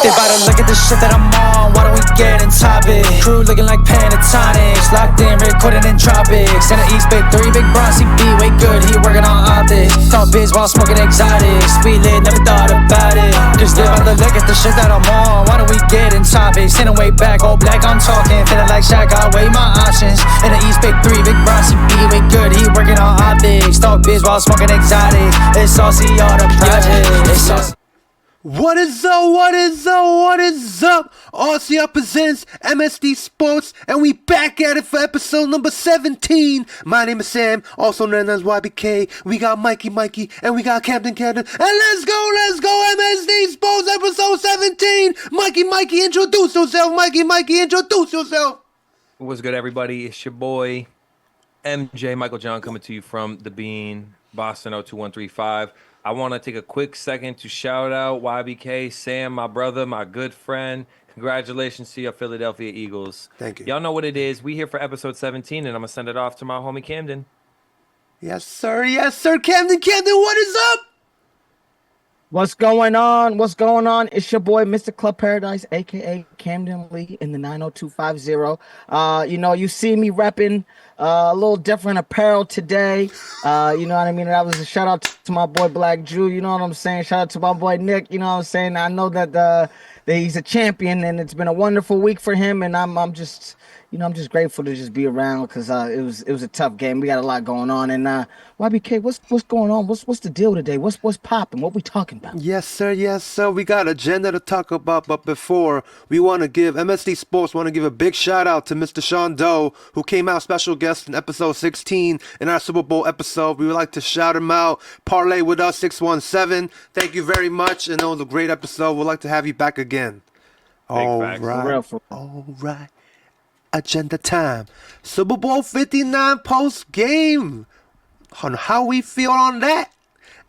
They bout to look at the shit that I'm on, why don't we get in topic? Crew looking like Pentatonics, locked in, recording in tropics. In the East Bay 3, big Bronzy B, way good, he working on optics. Thought biz while smoking exotics, we lit, never thought about it. Just live out the look at the shit that I'm on, why don't we get in topics? Sitting way back, all black, I'm talking, feeling like Shaq, I weigh my options. In the East Bay 3, big Bronzy B, way good, he working on optics. Thought biz while smoking exotics, it's saucy all the project, it's saucy. What is up, what is up, what is up? RCR Presents, MSD Sports, and we back at it for episode number 17. My name is Sam, also known as YBK. We got Mikey, and we got Camden. And let's go, MSD Sports, episode 17. Mikey, introduce yourself. Mikey, introduce yourself. What's good, everybody? It's your boy, MJ Michael John, coming to you from The Bean, Boston 02135. I want to take a quick second to shout out YBK, Sam, my brother, my good friend. Congratulations to your Philadelphia Eagles. Thank you. Y'all know what it is. We here for episode 17, and I'm going to send it off to my homie Camden. Yes, sir. Camden, what is up? What's going on? It's your boy, Mr. Club Paradise, a.k.a. Camden Lee in the 90250. You see me repping a little different apparel today. You know what I mean? That was a shout out to my boy Black Drew. You know what I'm saying? Shout out to my boy Nick. You know what I'm saying? I know that he's a champion, and it's been a wonderful week for him. And I'm just grateful to just be around because it was a tough game. We got a lot going on. And YBK, what's going on? What's the deal today? What's popping? What we talking about? Yes, sir. We got agenda to talk about, but before we want to give MSD Sports want to give a big shout out to Mr. Sean Doe, who came out special guest in episode 16 in our Super Bowl episode. We would like to shout him out. Parlay with us 617. Thank you very much, and it was a great episode. We'd like to have you back again. All right. Agenda time. Super Bowl 59 post game. On how we feel on that.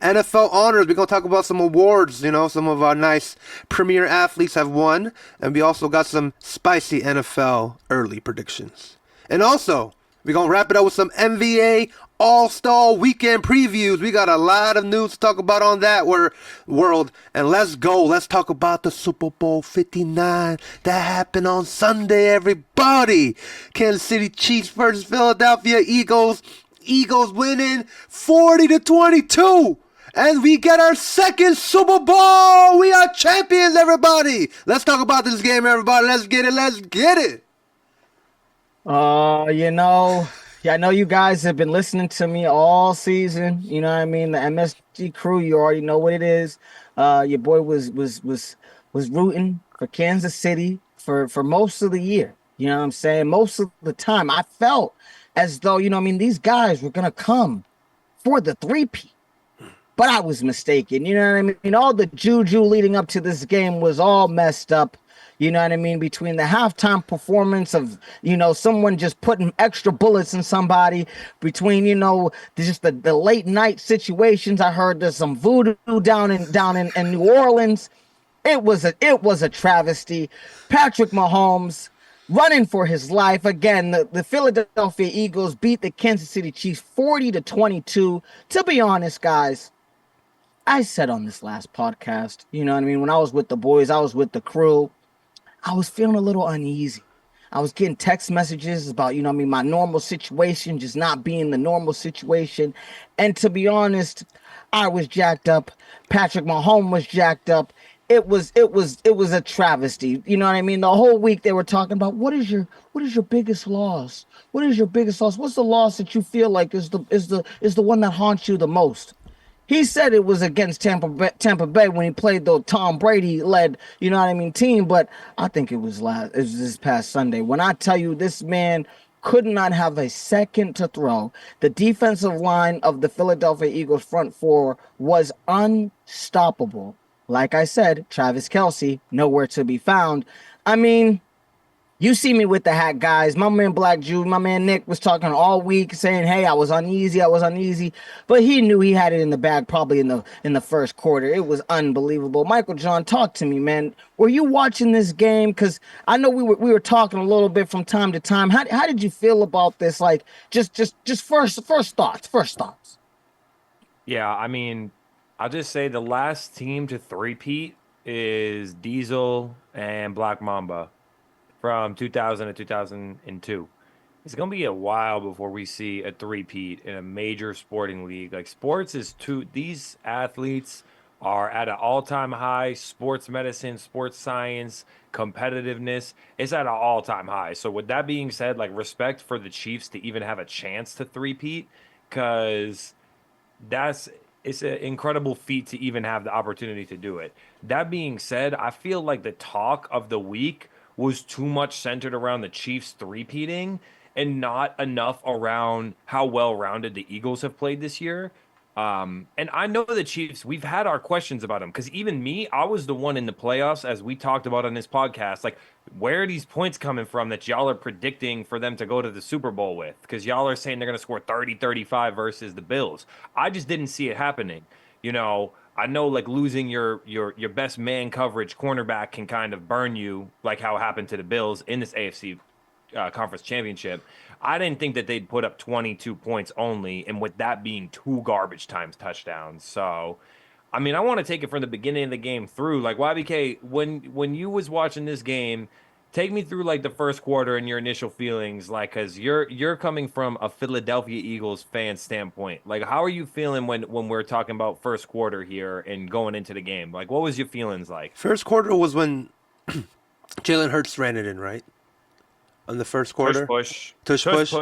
NFL honors. We're going to talk about some awards. Some of our nice premier athletes have won. And we also got some spicy NFL early predictions. And also, we're going to wrap it up with some NBA All-Star Weekend previews. We got a lot of news to talk about on that world. And let's go. Let's talk about the Super Bowl 59 that happened on Sunday, everybody. Kansas City Chiefs versus Philadelphia Eagles. Eagles winning 40-22. And we get our second Super Bowl. We are champions, everybody. Let's talk about this game, everybody. Let's get it. I know you guys have been listening to me all season. You know what I mean? The MSG crew, you already know what it is. Your boy was rooting for Kansas City for most of the year. You know what I'm saying? Most of the time, I felt as though, these guys were going to come for the three-peat. But I was mistaken. You know what I mean? All the juju leading up to this game was all messed up. You know what I mean? Between the halftime performance of, someone just putting extra bullets in somebody, between, just the late night situations. I heard there's some voodoo down in New Orleans. It was a travesty. Patrick Mahomes running for his life. Again, the Philadelphia Eagles beat the Kansas City Chiefs 40-22. To be honest, guys, I said on this last podcast, you know what I mean? When I was with the boys, I was with the crew, I was feeling a little uneasy. I was getting text messages about, my normal situation just not being the normal situation. And to be honest, I was jacked up. Patrick Mahomes was jacked up. It was a travesty. You know what I mean? The whole week they were talking about what is your biggest loss? What is your biggest loss? What's the loss that you feel like is the one that haunts you the most? He said it was against Tampa Bay when he played the Tom Brady led, team. But I think it was this past Sunday. When I tell you this man could not have a second to throw, the defensive line of the Philadelphia Eagles front four was unstoppable. Like I said, Travis Kelce, nowhere to be found. I mean, you see me with the hat, guys. My man Black Jew, my man Nick was talking all week saying, hey, I was uneasy. But he knew he had it in the bag probably in the first quarter. It was unbelievable. Michael John, talk to me, man. Were you watching this game? Because I know we were talking a little bit from time to time. How did you feel about this? Like, just first thoughts. Yeah, I mean, I'll just say the last team to three-peat is Diesel and Black Mamba from 2000 to 2002. It's gonna be a while before we see a three-peat in a major sporting league. Like sports is too. These athletes are at an all-time high. Sports medicine, sports science, competitiveness. It's at an all-time high. So with that being said, like respect for the Chiefs to even have a chance to three-peat, because that's it's an incredible feat to even have the opportunity to do it. That being said, I feel like the talk of the week was too much centered around the Chiefs three-peating and not enough around how well-rounded the Eagles have played this year. And I know the Chiefs, we've had our questions about them because even me, I was the one in the playoffs, as we talked about on this podcast. Like, where are these points coming from that y'all are predicting for them to go to the Super Bowl with? Because y'all are saying they're going to score 30, 35 versus the Bills. I just didn't see it happening. I know like losing your best man coverage cornerback can kind of burn you, like how it happened to the Bills in this AFC conference championship. I didn't think that they'd put up 22 points only, and with that being two garbage times touchdowns. So, I mean, I want to take it from the beginning of the game through. Like YBK, when you was watching this game, take me through like the first quarter and your initial feelings, like because you're coming from a Philadelphia Eagles fan standpoint. Like, how are you feeling when we're talking about first quarter here and going into the game? Like, what was your feelings like? First quarter was when Jalen Hurts ran it in, right? On the first quarter? Tush push?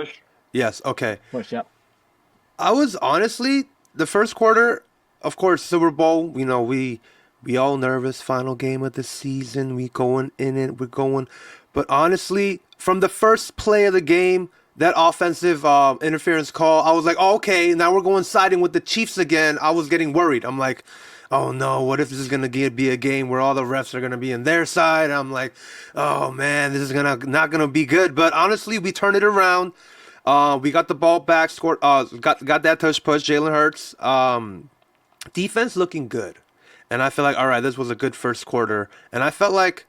Yes, okay. Push up. I was honestly, the first quarter, of course, Super Bowl, we all nervous, final game of the season, we going in it, we're going. But honestly, from the first play of the game, that offensive interference call, I was like, oh, okay, now we're going siding with the Chiefs again. I was getting worried. I'm like, oh no, what if this is going to be a game where all the refs are going to be in their side? I'm like, oh man, this is not going to be good. But honestly, we turned it around. We got the ball back, scored, got that touch push, Jalen Hurts. Defense looking good. And I feel like, all right, this was a good first quarter. And I felt like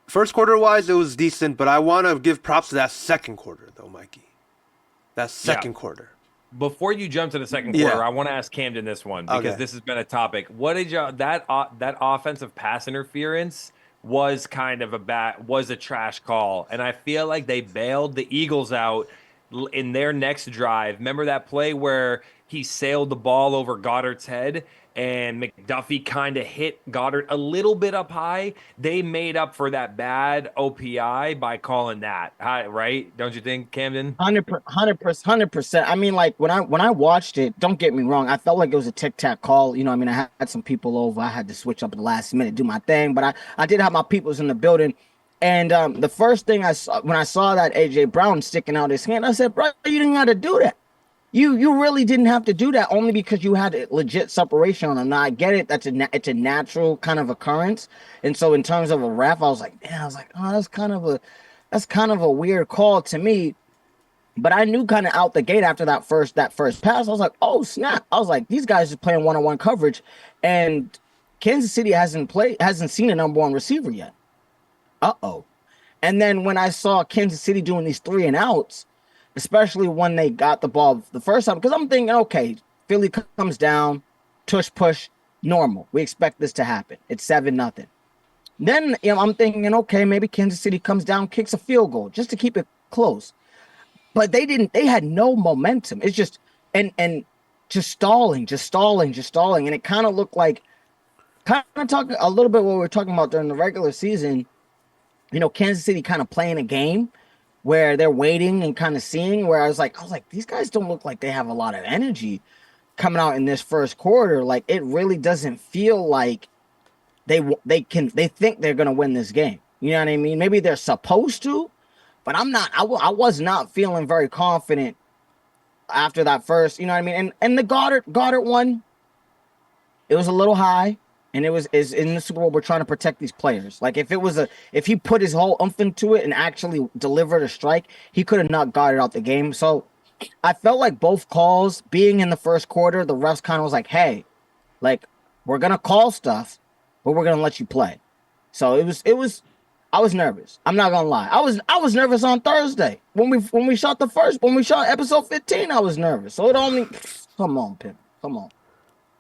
first quarter wise, it was decent, but I want to give props to that second quarter though, Mikey. That second quarter. Before you jump to the second quarter, I want to ask Camden this one because this has been a topic. What did y'all that offensive pass interference was kind of was a trash call, and I feel like they bailed the Eagles out in their next drive. Remember that play where he sailed the ball over Goddard's head and McDuffie kind of hit Goddard a little bit up high? They made up for that bad OPI by calling that, right? Don't you think, Camden? 100%. I mean, like when I watched it, don't get me wrong, I felt like it was a tic-tac call. I mean, I had some people over. I had to switch up at the last minute, do my thing, but I did have my peoples in the building. And the first thing I saw when I saw that AJ Brown sticking out his hand, I said, bro, you didn't have to do that. You really didn't have to do that, only because you had a legit separation on him. Now I get it; it's a natural kind of occurrence. And so in terms of a ref, I was like, oh, that's kind of a weird call to me. But I knew kind of out the gate after that first pass, I was like, oh snap! I was like, these guys are playing one-on-one coverage, and Kansas City hasn't seen a number one receiver yet. And then when I saw Kansas City doing these 3 and outs, especially when they got the ball the first time, because I'm thinking, okay, Philly comes down, tush push, normal. We expect this to happen. It's 7-0. Then I'm thinking, okay, maybe Kansas City comes down, kicks a field goal just to keep it close. But they didn't. They had no momentum. It's just and just stalling, and it kind of looked like talking a little bit what we were talking about during the regular season. Kansas City kind of playing a game where they're waiting and kind of seeing, where I was like, these guys don't look like they have a lot of energy coming out in this first quarter. Like, it really doesn't feel like they think they're going to win this game. You know what I mean? Maybe they're supposed to, but I was not feeling very confident after that first, you know what I mean? And the Goddard one, it was a little high. And is in the Super Bowl, we're trying to protect these players. Like, if he put his whole oomph into it and actually delivered a strike, he could have not got it out the game. So I felt like both calls being in the first quarter, the refs kind of was like, hey, like, we're going to call stuff, but we're going to let you play. So I was nervous. I'm not going to lie. I was nervous on Thursday when we shot episode 15. I was nervous. So come on, Pip. Come on.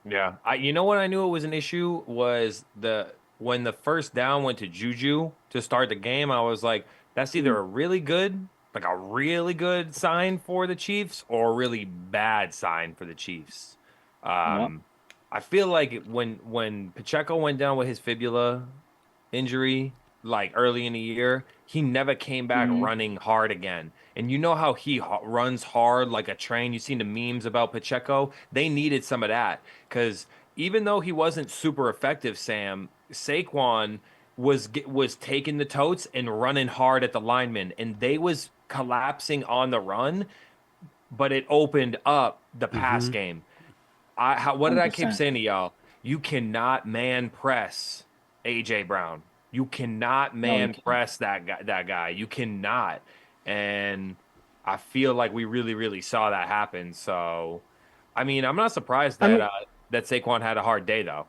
Yeah. You know what I knew it was an issue was the when the first down went to Juju to start the game, I was like, that's either a really good sign for the Chiefs or a really bad sign for the Chiefs. Yeah. I feel like when Pacheco went down with his fibula injury, like early in the year, he never came back Mhm. running hard again. And you know how he runs hard like a train. You've seen the memes about Pacheco. They needed some of that because even though he wasn't super effective, Sam, Saquon was taking the totes and running hard at the linemen, and they was collapsing on the run, but it opened up the pass Mm-hmm. game. What did I keep 100%. saying to y'all? You cannot man press AJ Brown. You cannot No, you man can't. press that guy. You cannot. And I feel like we really, really saw that happen. So, I mean, I'm not surprised I that mean, that Saquon had a hard day though.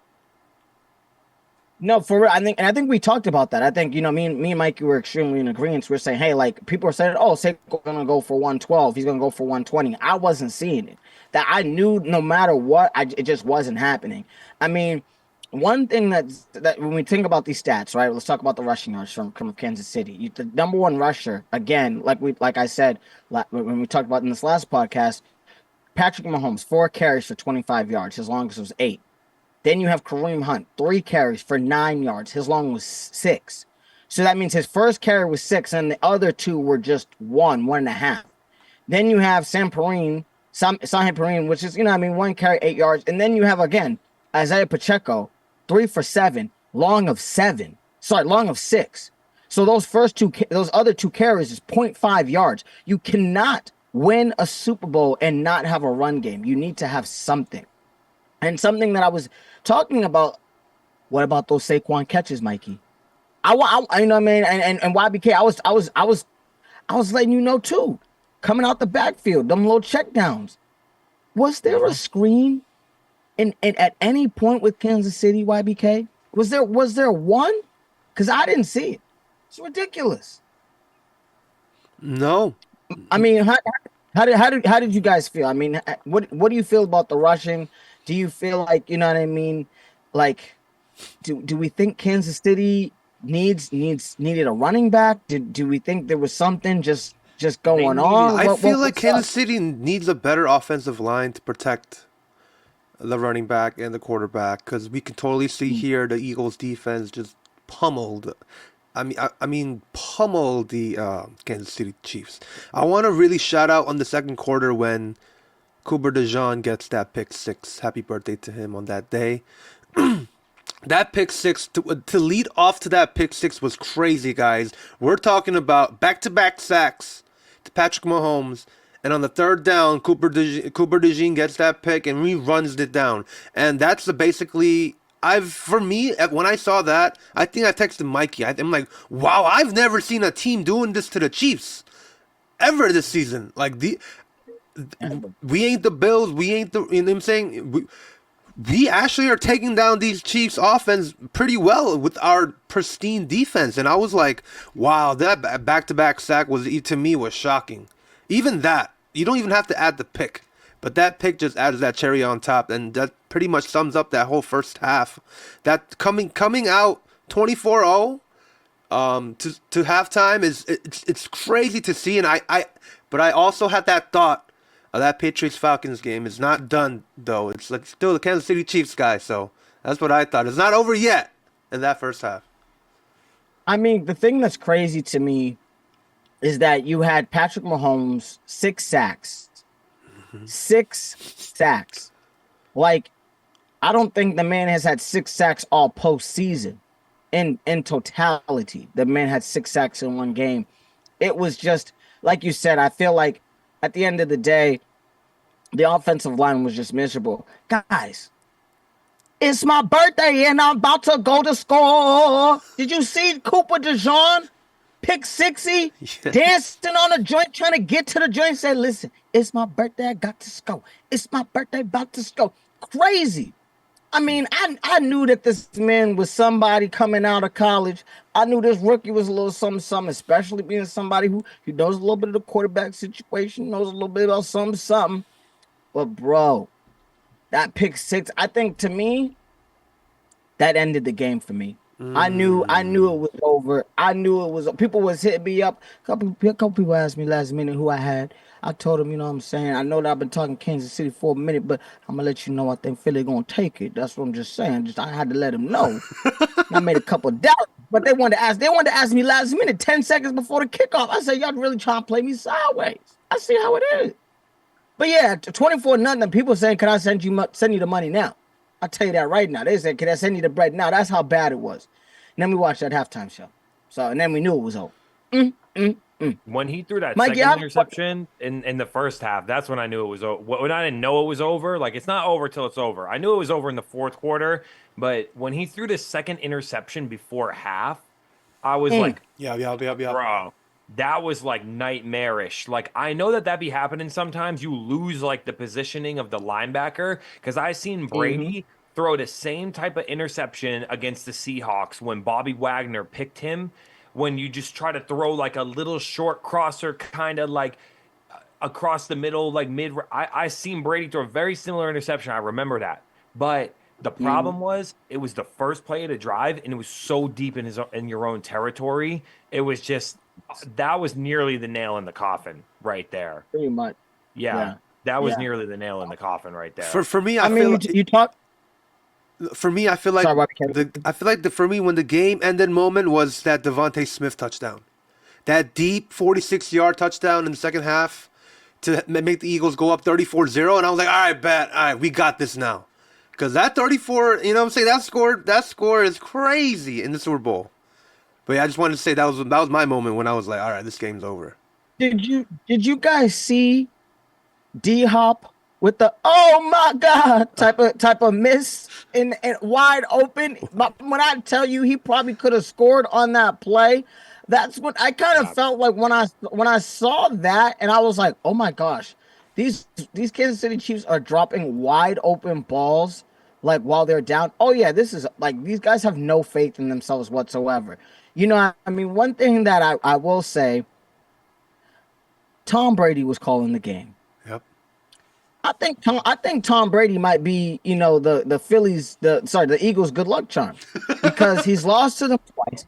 no, for real. I think we talked about that. I think, me and Mikey were extremely in agreement. We're saying, hey, like people are saying, oh, Saquon's gonna go for 112. He's gonna go for 120. I wasn't seeing it. That I knew no matter what, it just wasn't happening. I mean, one thing that when we think about these stats, right? Let's talk about the rushing yards from Kansas City. The number one rusher, again, like I said when we talked about in this last podcast, Patrick Mahomes, 4 carries for 25 yards. His longest was 8. Then you have Kareem Hunt, 3 carries for 9 yards. His long was 6. So that means his first carry was 6, and the other two were just 1.5. Then you have Sahib Perine, which is, 1 carry, 8 yards. And then you have, again, Isaiah Pacheco, 3 for 7, long of 7. Sorry, long of 6. So those other 2 carries is 0.5 yards. You cannot win a Super Bowl and not have a run game. You need to have something. And something that I was talking about, what about those Saquon catches, Mikey? You know what I mean? And YBK, I was letting you know too. Coming out the backfield, them little check downs. Was there a screen in at any point with Kansas City, YBK? Was there one? Because I didn't see it. It's ridiculous. No. I mean, how did you guys feel? I mean, what do you feel about the rushing? Do you feel like, you know what I mean? Like, do we think Kansas City needed a running back? Do we think there was something just They going needed on? I feel like What's up? Kansas City needs a better offensive line to protect the running back and the quarterback because we can totally see here the Eagles defense just pummeled. I mean, pummeled the Kansas City Chiefs. I want to really shout out on the second quarter when Cooper DeJean gets that pick six. Happy birthday to him on that day. That pick six to lead off to that pick six was crazy, guys. We're talking about back-to-back sacks to Patrick Mahomes, and on the third down, Cooper DeJean gets that pick and reruns it down. And that's basically for me when I saw that, I think I texted Mikey. I'm like, wow, I've never seen a team doing this to the Chiefs ever this season. Like we ain't the Bills, we ain't the, you know what I'm saying? We actually are taking down these Chiefs offense pretty well with our pristine defense. And I was like, wow, that back-to-back sack to me was shocking. Even that, you don't even have to add the pick. But that pick just adds that cherry on top, and that pretty much sums up that whole first half. That coming out 24-0 to halftime it's crazy to see, and but I also had that thought. That Patriots Falcons game is not done though. It's like still the Kansas City Chiefs guy, so that's what I thought. It's not over yet in that first half. I mean, the thing that's crazy to me is that you had Patrick Mahomes 6 sacks. 6 sacks. Like, I don't think the man has had 6 sacks all postseason. In totality, the man had 6 sacks in one game. It was just like you said. I feel like at the end of the day, the offensive line was just miserable. Guys, it's my birthday and I'm about to go to score. Did you see Cooper DeJean pick 60, dancing on the joint, trying to get to the joint? Said, listen, it's my birthday. I got to score. It's my birthday. About to score. Crazy. I mean, I knew that this man was somebody coming out of college. I knew this rookie was a little something, especially being somebody who knows a little bit of the quarterback situation, knows a little bit about something. But, bro, that pick six, I think to me, that ended the game for me. I knew it was over. I knew it was. People was hitting me up. A couple people asked me last minute who I had. I told them, you know what I'm saying. I know that I've been talking Kansas City for a minute, but I'm gonna let you know I think Philly gonna take it. That's what I'm just saying. Just I had to let them know. And I made a couple of doubts, but they wanted to ask. They wanted to ask me last minute, 10 seconds before the kickoff. I said, y'all really trying to play me sideways. I see how it is. But yeah, 24-0. People saying, can I send you the money now? I'll tell you that right now. They said, can I send you the bread now? That's how bad it was. And then we watched that halftime show. And then we knew it was over. When he threw that Mike, second interception in the first half, that's when I knew it was over. When I didn't know it was over, like it's not over till it's over. I knew it was over in the fourth quarter, but when he threw the second interception before half, I was like, Yeah. bro, that was like nightmarish. Like I know that be happening sometimes. You lose like the positioning of the linebacker because I seen Brady throw the same type of interception against the Seahawks when Bobby Wagner picked him. When you just try to throw like a little short crosser, kind of like across the middle, like mid. I seen Brady throw a very similar interception. I remember that, but the problem was it was the first play of the drive, and it was so deep in your own territory. It was just that was nearly the nail in the coffin right there. Pretty much. Yeah. That was nearly the nail in the coffin right there. For me, I mean, you talk. For me, I feel like for me when the game ended moment was that Devontae Smith touchdown, that deep 46-yard touchdown in the second half to make the Eagles go up 34-0, and I was like, all right, we got this now, because that 34, you know what I'm saying, that score is crazy in the Super Bowl. But yeah, I just wanted to say that was my moment when I was like, all right, this game's over. Did you guys see D-Hop with the oh my god type of miss and wide open? When I tell you he probably could have scored on that play, that's what I kind of felt like when I saw that, and I was like, oh my gosh, these Kansas City Chiefs are dropping wide open balls like while they're down. Oh yeah, this is like these guys have no faith in themselves whatsoever. You know, I mean, one thing that I will say, Tom Brady was calling the game. Yep. I think Tom Brady might be, you know, the the Eagles' good luck charm, because he's lost to them twice.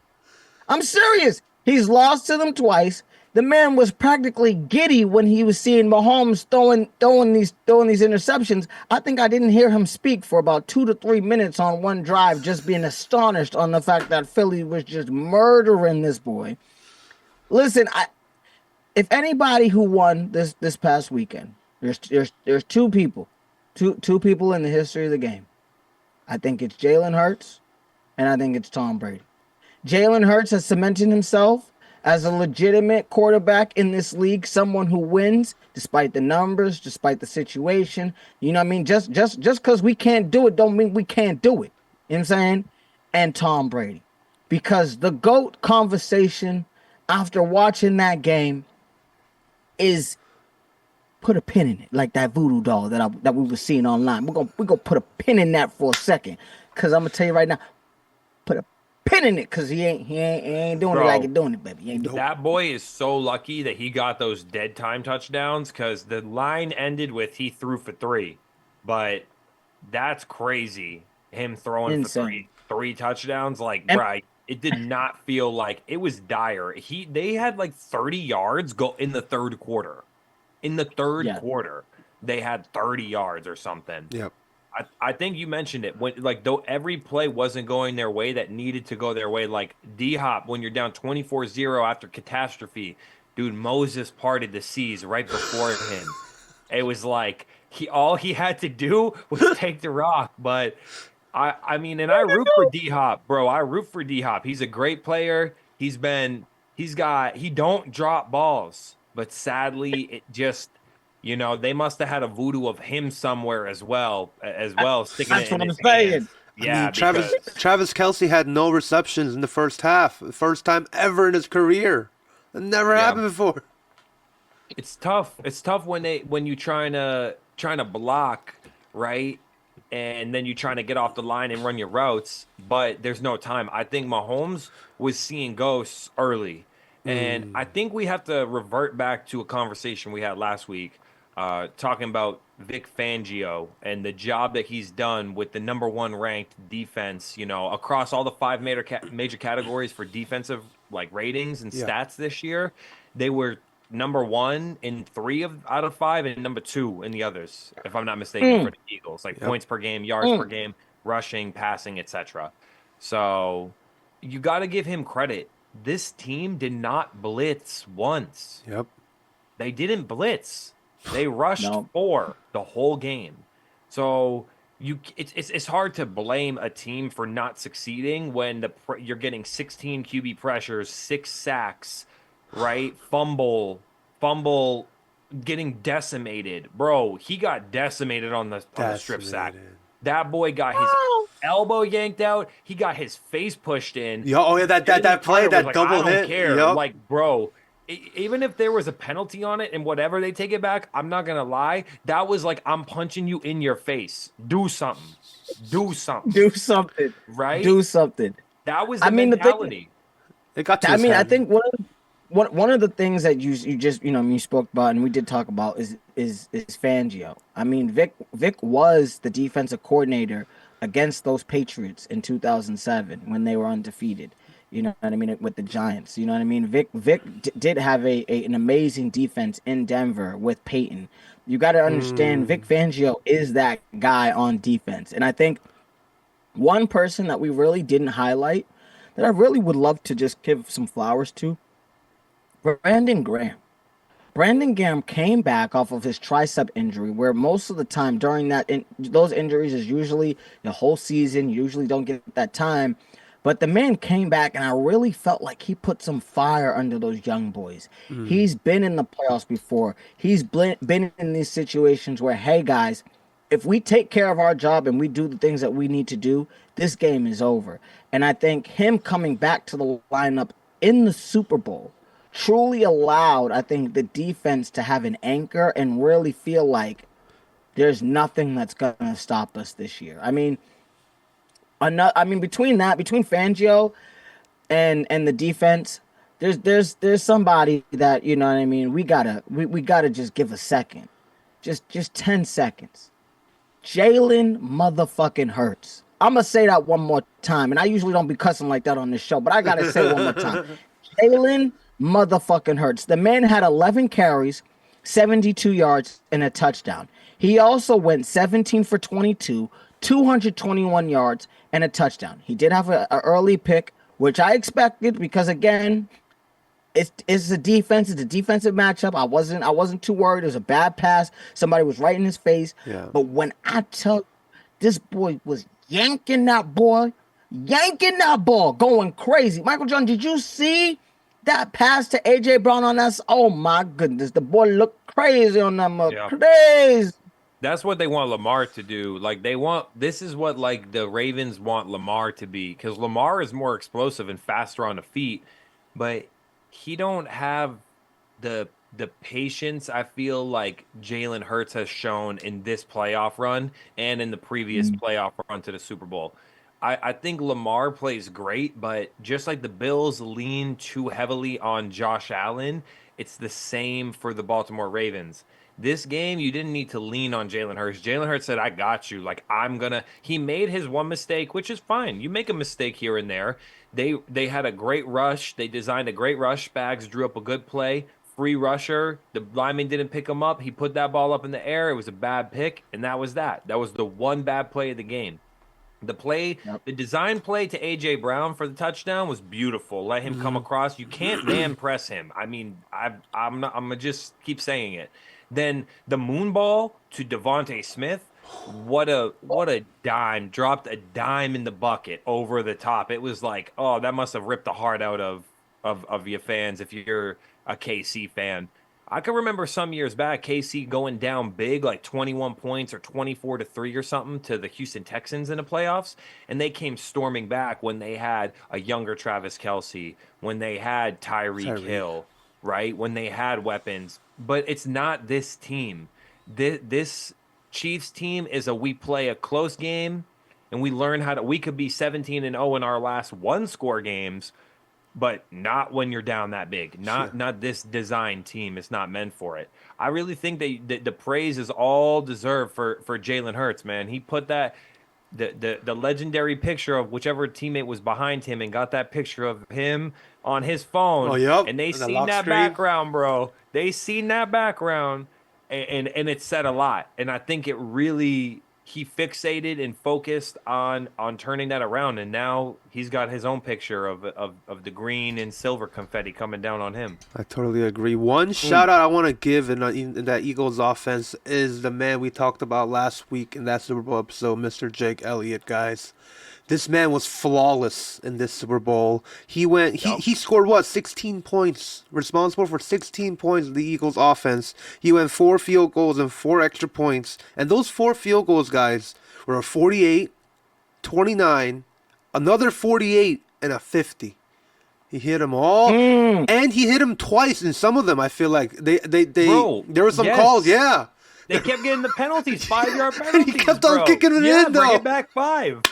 I'm serious. He's lost to them twice. The man was practically giddy when he was seeing Mahomes throwing these interceptions. I think I didn't hear him speak for about 2 to 3 minutes on one drive, just being astonished on the fact that Philly was just murdering this boy. Listen, if anybody who won this past weekend, there's two people in the history of the game. I think it's Jalen Hurts, and I think it's Tom Brady. Jalen Hurts has cemented himself as a legitimate quarterback in this league, someone who wins despite the numbers, despite the situation. You know what I mean? Just because we can't do it don't mean we can't do it. You know what I'm saying? And Tom Brady. Because the GOAT conversation after watching that game is put a pin in it, like that voodoo doll that we were seeing online. We're gonna put a pin in that for a second. Cause I'm gonna tell you right now, put a pin in it, cause he ain't doing it like you're doing it, baby. He ain't doing that boy is so lucky that he got those dead time touchdowns, because the line ended with he threw for 3. But that's crazy. Him throwing for three touchdowns, like right. It did not feel like it was dire. They had like 30 yards go in the third quarter. In the third quarter, they had 30 yards or something. Yep. I think you mentioned it when though every play wasn't going their way that needed to go their way. Like D-Hop, when you're down 24-0 after catastrophe, dude, Moses parted the seas right before him. It was like all he had to do was take the rock. But I mean, and I root for D-Hop, bro. I root for D-Hop. He's a great player. He don't drop balls, but sadly it just, you know, they must have had a voodoo of him somewhere as well sticking it in his hands. Yeah, I mean, Travis Kelce had no receptions in the first half. The first time ever in his career. It never happened before. It's tough. It's tough when you trying to block, right? And then you trying to get off the line and run your routes, but there's no time. I think Mahomes was seeing ghosts early. And I think we have to revert back to a conversation we had last week, talking about Vic Fangio and the job that he's done with the #1 ranked defense, across all the five major categories for defensive like ratings and Yeah. stats this year, they were #1 in out of five and #2 in the others, if I'm not mistaken, for the Eagles, like points per game, yards per game, rushing, passing, etc. So you got to give him credit. This team did not blitz once. Yep. They didn't blitz. They rushed No. 4 the whole game. So it's hard to blame a team for not succeeding when you're getting 16 QB pressures, 6 sacks, right? Fumble, getting decimated. Bro, he got decimated on the strip sack. That boy got his elbow yanked out. He got his face pushed in. That play, that like, double I don't hit. care. Yep. Like, bro, even if there was a penalty on it and whatever, they take it back. I'm not gonna lie. That was like, I'm punching you in your face. Do something. Do something. Right? Do something. That was the mentality. It got to his head. I think one of the things that you just you spoke about and we did talk about is Fangio. I mean, Vic was the defensive coordinator against those Patriots in 2007 when they were undefeated. You know what I mean, with the Giants. You know what I mean. Vic did have an amazing defense in Denver with Peyton. You got to understand, Vic Fangio is that guy on defense, and I think one person that we really didn't highlight that I really would love to just give some flowers to, Brandon Graham. Brandon Graham came back off of his tricep injury, where most of the time during those injuries is usually the whole season. You usually don't get that time. But the man came back, and I really felt like he put some fire under those young boys. He's been in the playoffs before. He's been in these situations where, hey, guys, if we take care of our job and we do the things that we need to do, this game is over. And I think him coming back to the lineup in the Super Bowl truly allowed, I think, the defense to have an anchor and really feel like there's nothing that's going to stop us this year. I mean, between Fangio and the defense, there's somebody that, you know what I mean, we gotta just give a second. Just 10 seconds. Jalen motherfucking Hurts. I'm gonna say that one more time, and I usually don't be cussing like that on this show, but I gotta say it one more time. Jalen motherfucking Hurts. The man had 11 carries, 72 yards, and a touchdown. He also went 17 for 22, 221 yards, and a touchdown. He did have an early pick, which I expected because, again, it's a defense. It's a defensive matchup. I wasn't too worried. It was a bad pass. Somebody was right in his face. Yeah. But when I tell you, this boy was yanking that ball, going crazy. Michael John, did you see that pass to A.J. Brown on us? Oh, my goodness. The boy looked crazy on that mother. Yeah. Crazy. That's what they want Lamar to do. Like, this is what, like, the Ravens want Lamar to be, because Lamar is more explosive and faster on the feet, but he don't have the patience, I feel like Jalen Hurts has shown in this playoff run and in the previous playoff run to the Super Bowl. I think Lamar plays great, but just like the Bills lean too heavily on Josh Allen, it's the same for the Baltimore Ravens. This game, you didn't need to lean on Jalen Hurts. Jalen Hurts said, I got you. Like, he made his one mistake, which is fine. You make a mistake here and there. They had a great rush. They designed a great rush. Spags drew up a good play. Free rusher. The lineman didn't pick him up. He put that ball up in the air. It was a bad pick, and that was that. That was the one bad play of the game. The design play to A.J. Brown for the touchdown was beautiful. Let him come across. You can't man press him. I mean, I'm going to just keep saying it. Then the moon ball to Devontae Smith, what a dime. Dropped a dime in the bucket over the top. It was like, oh, that must have ripped the heart out of your fans if you're a KC fan. I can remember some years back, KC going down big, like 21 points or 24-3 or something to the Houston Texans in the playoffs, and they came storming back when they had a younger Travis Kelce, when they had Tyreek Hill, right? When they had weapons. But it's not this team. This Chiefs team is we play a close game, and we learn we could be 17-0 in our last one-score games, but not when you're down that big. Not this design team. It's not meant for it. I really think the praise is all deserved for Jalen Hurts, man. He put that the legendary picture of whichever teammate was behind him and got that picture of him on his Oh, phone, yep. and they The seen lock that screen. background, bro. They seen that background, and it said a lot. And I think it really he fixated and focused on turning that around, and now he's got his own picture of the green and silver confetti coming down on him. I totally agree. One shout out I want to give in that Eagles offense is the man we talked about last week in that Super Bowl episode, Mr. Jake Elliott, guys. This man was flawless in this Super Bowl. He scored what, 16 points, responsible for 16 points in the Eagles offense. He went 4 field goals and 4 extra points. And those 4 field goals, guys, were a 48, 29, another 48, and a 50. He hit them all, and he hit them twice in some of them. I feel like Bro, there were some yes. calls, yeah. They kept getting the penalties, 5-yard penalties. He kept on bro. kicking it in, Bring though. it back 5.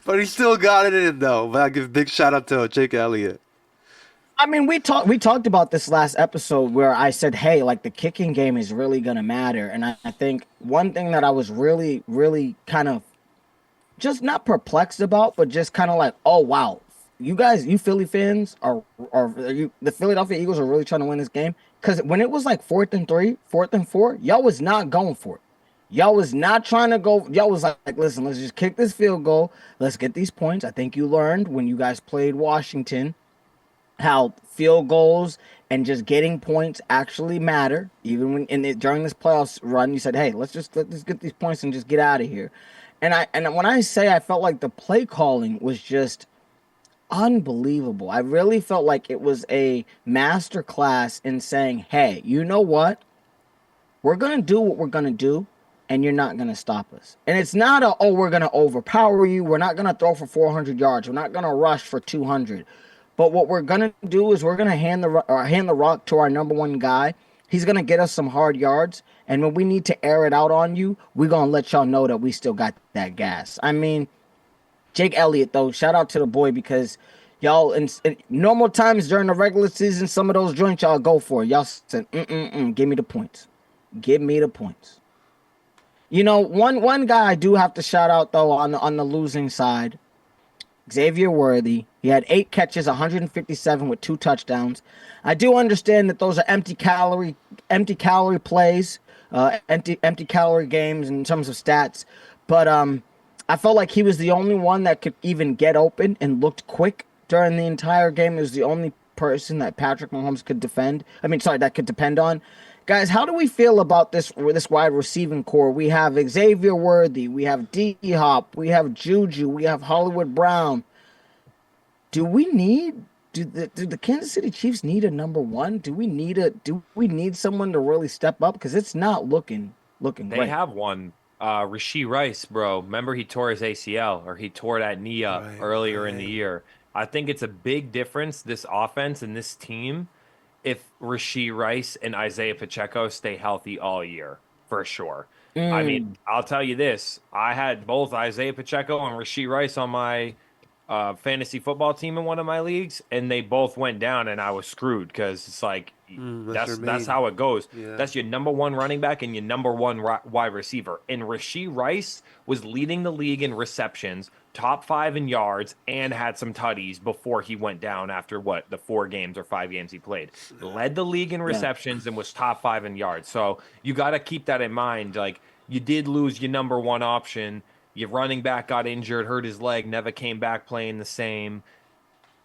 But he still got it in, though. But I give a big shout out to Jake Elliott. I mean, we talked about this last episode where I said, hey, like the kicking game is really gonna matter. And I think one thing that I was really, really kind of just not perplexed about, but just kind of like, oh wow, you guys, you Philly fans the Philadelphia Eagles are really trying to win this game. Because when it was like 4th and 3, 4th and 4, y'all was not going for it. Y'all was not trying to go. Y'all was like, listen, let's just kick this field goal. Let's get these points. I think you learned when you guys played Washington how field goals and just getting points actually matter. Even when during this playoffs run, you said, hey, let's get these points and just get out of here. And when I say I felt like the play calling was just unbelievable. I really felt like it was a master class in saying, hey, you know what? We're going to do what we're going to do, and you're not going to stop us. And it's not we're going to overpower you. We're not going to throw for 400 yards. We're not going to rush for 200. But what we're going to do is we're going to hand the rock to our number one guy. He's going to get us some hard yards. And when we need to air it out on you, we're going to let y'all know that we still got that gas. I mean, Jake Elliott, though, shout out to the boy because y'all, in normal times during the regular season, some of those joints y'all go for. Y'all said, give me the points. Give me the points. You know, one guy I do have to shout out, though, on the losing side, Xavier Worthy. He had 8 catches, 157 with 2 touchdowns. I do understand that those are empty calorie plays, empty calorie games in terms of stats. But I felt like he was the only one that could even get open and looked quick during the entire game. He was the only person that Patrick Mahomes could that could depend on. Guys, how do we feel about this wide receiving core? We have Xavier Worthy, we have D-Hop, we have Juju, we have Hollywood Brown. Do the Kansas City Chiefs need a number one? Do we need someone to really step up? Because it's not looking great. They have one. Rashee Rice, bro. Remember he tore his ACL or he tore that knee up earlier in the year. I think it's a big difference, this offense and this team, if Rashee Rice and Isaiah Pacheco stay healthy all year, for sure. I mean, I'll tell you this. I had both Isaiah Pacheco and Rashee Rice on my fantasy football team in one of my leagues, and they both went down, and I was screwed because it's like that's how it goes. Yeah. That's your number one running back and your number one wide receiver. And Rashee Rice was leading the league in receptions, top 5 in yards, and had some tutties before he went down after the 4 games or 5 games he played. Led the league in receptions and was top 5 in yards. So you got to keep that in mind. Like, you did lose your number one option. Your running back got injured, hurt his leg, never came back playing the same.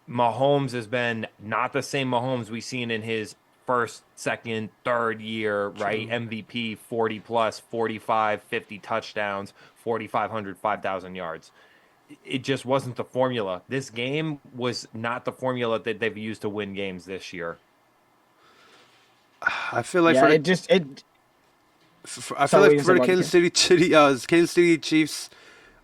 Mahomes has been not the same Mahomes we've seen in his first, second, third year, right? MVP, 40 plus, 45, 50 touchdowns, 4,500, 5,000 yards. It just wasn't the formula. This game was not the formula that they've used to win games this year. I feel like for the Kansas City Chiefs,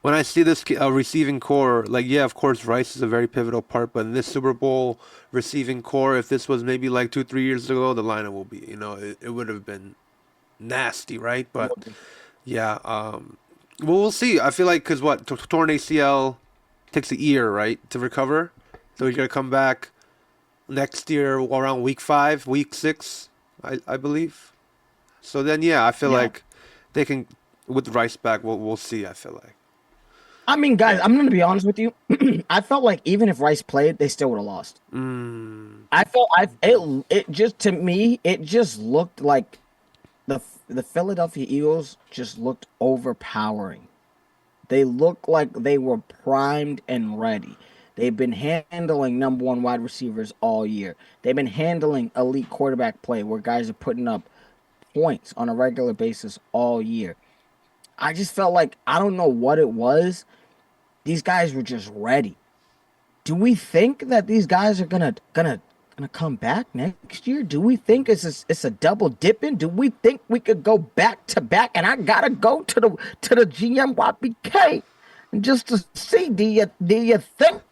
when I see this receiving core, like, yeah, of course, Rice is a very pivotal part, but in this Super Bowl receiving core, if this was maybe like 2-3 years ago, the lineup will be, it would have been nasty, right? But yeah, well, we'll see. I feel like because torn ACL takes a year, right, to recover, so he's gonna come back. next year around week 5, week 6, I believe. So then, yeah, I feel Yeah. like they can, with Rice back, we'll see. I feel like. I mean, guys, I'm gonna be honest with you. I felt like even if Rice played, they still would have lost. I felt it just to me, it just looked like the Philadelphia Eagles just looked overpowering. They looked like they were primed and ready. They've been handling number one wide receivers all year. They've been handling elite quarterback play where guys are putting up points on a regular basis all year. I just felt like I don't know what it was. These guys were just ready. Do we think that these guys are gonna come back next year? Do we think it's a double dipping? Do we think we could go back to back? And I gotta go to the GMYBK and just to see. Do you think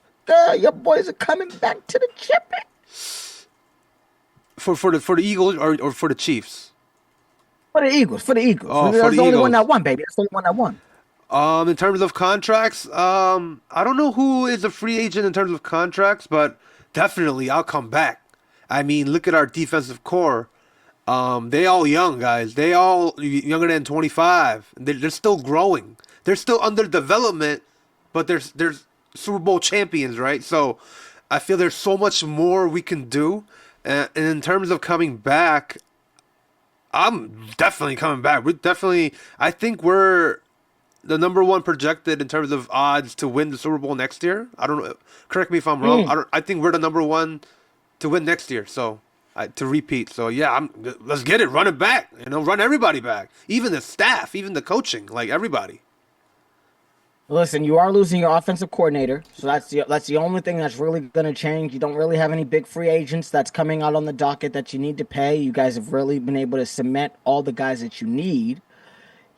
your boys are coming back to the chip? For the Eagles or for the Chiefs? For the Eagles, for the Eagles. Oh, That's for the the only one Eagles. that won, baby. That's the only one that won. In terms of contracts, I don't know who is a free agent in terms of contracts, but definitely I'll come back. I mean, look at our defensive core. They all young guys. They all younger than 25. They're still growing. They're still under development, but there's Super Bowl champions, right? So I feel there's so much more we can do. And in terms of coming back, I'm definitely coming back. I think we're the number one projected in terms of odds to win the Super Bowl next year. I don't know. Correct me if I'm wrong. I think we're the number one to win next year. So to repeat. So yeah, let's get it. Run it back. Run everybody back. Even the staff, even the coaching, like everybody. Listen, you are losing your offensive coordinator, so that's the only thing that's really going to change. You don't really have any big free agents that's coming out on the docket that you need to pay. You guys have really been able to cement all the guys that you need.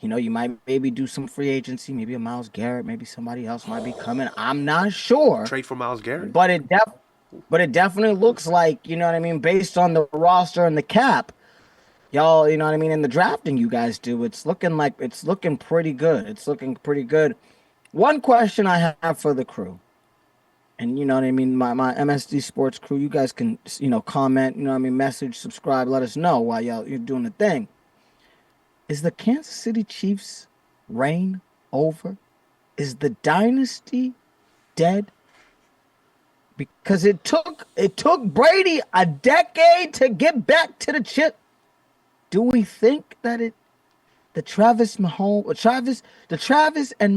You might maybe do some free agency, maybe a Myles Garrett, maybe somebody else might be coming. I'm not sure, Trade for Myles Garrett. but it definitely looks like, you know what I mean, based on the roster and the cap, y'all, you know what I mean, in the drafting you guys do, it's looking pretty good. It's looking pretty good. One question I have for the crew, and you know what I mean, my MSD Sports crew, you guys can, comment, message, subscribe, let us know while you're doing the thing. Is the Kansas City Chiefs' reign over? Is the dynasty dead? Because it took Brady a decade to get back to the chip. Do we think that the Travis and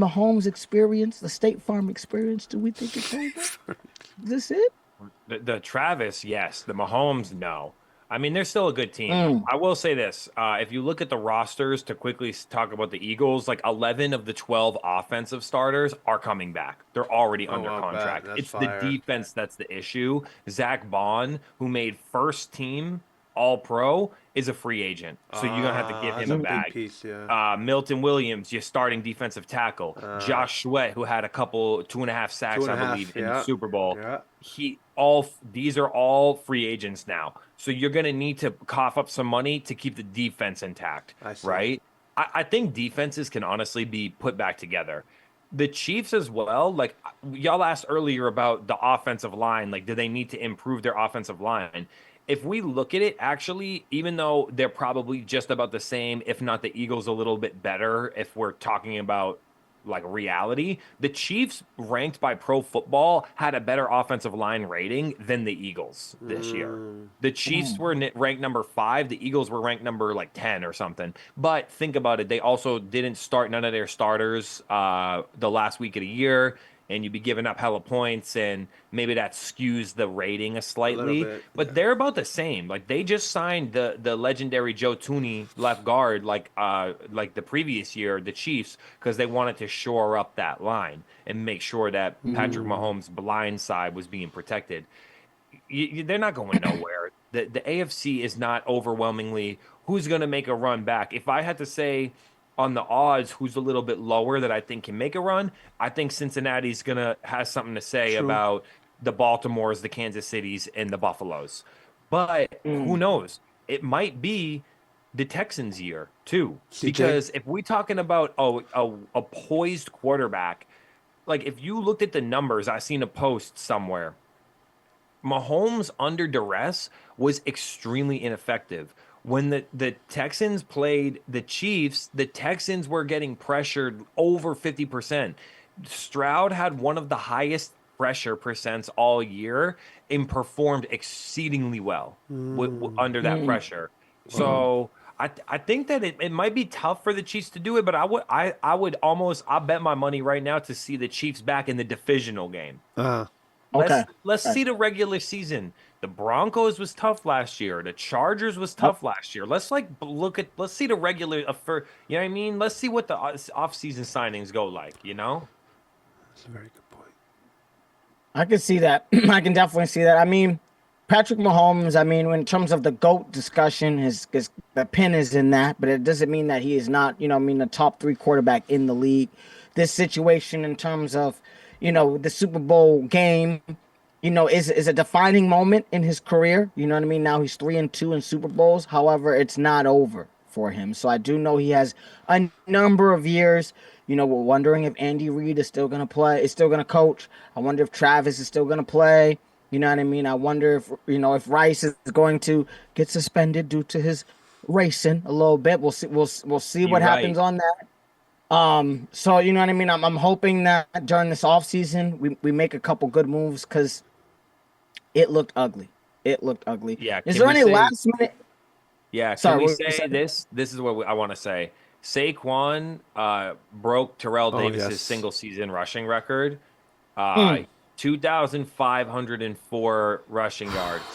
Mahomes experience, the State Farm experience, do we think it's over? Is this it? The Travis, yes. The Mahomes, no. I mean, they're still a good team. I will say this. If you look at the rosters, to quickly talk about the Eagles, like 11 of the 12 offensive starters are coming back. They're already under contract. That's It's fire. the defense that's the issue. Zach Bond, who made first team All-Pro, is a free agent. So you're going to have to give him a big bag. piece, yeah. Milton Williams, your starting defensive tackle. Josh Sweat, who had 2.5 sacks, I believe, in the Super Bowl. Yeah. These are all free agents now. So you're going to need to cough up some money to keep the defense intact, I see. right? I think defenses can honestly be put back together. The Chiefs as well, like y'all asked earlier about the offensive line, like do they need to improve their offensive line? If we look at it, actually, even though they're probably just about the same, if not the Eagles a little bit better, if we're talking about like reality, the Chiefs, ranked by Pro Football, had a better offensive line rating than the Eagles this year. The Chiefs were ranked number 5. The Eagles were ranked number like 10 or something. But think about it. They also didn't start none of their starters the last week of the year. And you'd be giving up hella points, and maybe that skews the rating slightly. bit, but they're about the same. Like they just signed the legendary Joe Tooney left guard, like the previous year, the Chiefs, because they wanted to shore up that line and make sure that Patrick Mahomes' blind side was being protected. They're not going nowhere. The AFC is not overwhelmingly who's going to make a run back. If I had to say on the odds who's a little bit lower that I think can make a run, I think Cincinnati's has something to say about the Baltimores, the Kansas Cities, and the Buffaloes. But who knows? It might be the Texans' year too. CJ? Because if we're talking about a poised quarterback, like if you looked at the numbers, I seen a post somewhere Mahomes under duress was extremely ineffective. When the Texans played the Chiefs, the Texans were getting pressured over 50%. Stroud had one of the highest pressure percents all year and performed exceedingly well under that pressure. So I think that it might be tough for the Chiefs to do it, but I would almost I bet my money right now to see the Chiefs back in the divisional game. Let's see the regular season. The Broncos was tough last year. The Chargers was tough last year. Let's let's see the regular for you know what I mean? Let's see what the off-season signings go like, you know? That's a very good point. I can see that. I can definitely see that. I mean, Patrick Mahomes, I mean, in terms of the GOAT discussion, his the pin is in that, but it doesn't mean that he is not, you know, I mean, the top 3 quarterback in the league. This situation in terms of, you know, the Super Bowl game, you know, is a defining moment in his career. You know what I mean? Now he's 3-2 in Super Bowls. However, it's not over for him. So I do know he has a number of years. You know, we're wondering if Andy Reid is still going to play, is still going to coach. I wonder if Travis is still going to play. You know what I mean? I wonder if, you know, if Rice is going to get suspended due to his racing a little bit. We'll see. We'll see what happens on that. So you know what I mean? I'm hoping that during this offseason we make a couple good moves because it looked ugly. It looked ugly. Yeah. Is there any last minute? Yeah. Sorry, can we say this? This is what I want to say. Saquon broke Terrell Davis's single season rushing record. 2,504 rushing yards,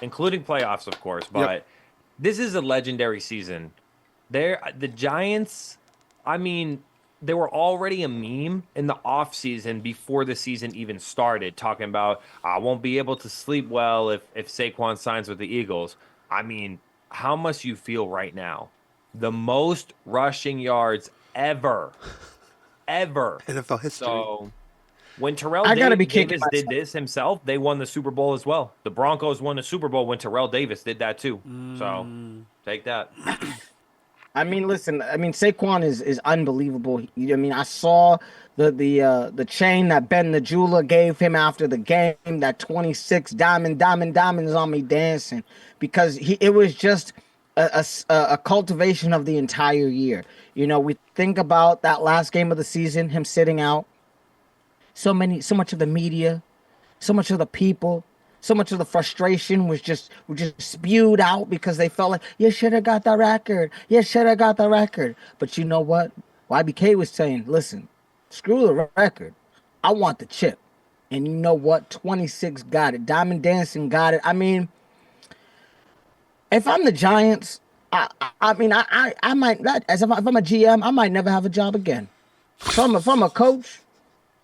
including playoffs, of course. But this is a legendary season. The Giants, I mean, they were already a meme in the offseason before the season even started, talking about, I won't be able to sleep well if Saquon signs with the Eagles. I mean, how must you feel right now? The most rushing yards ever. NFL history. So when Terrell Davis did this himself, they won the Super Bowl as well. The Broncos won the Super Bowl when Terrell Davis did that too. So take that. I mean, listen. I mean, Saquon is unbelievable. I mean, I saw the chain that Ben the jeweler gave him after the game. That 26 diamonds on me dancing because it was just a cultivation of the entire year. You know, we think about that last game of the season, him sitting out. So much of the media, so much of the people, so much of the frustration was just spewed out because they felt like, you should have got the record. You should have got the record. But you know what? YBK was saying, listen, screw the record. I want the chip. And you know what? 26 got it. Diamond Dancing got it. I mean, if I'm the Giants, I might not, if I'm a GM, I might never have a job again. If I'm a coach,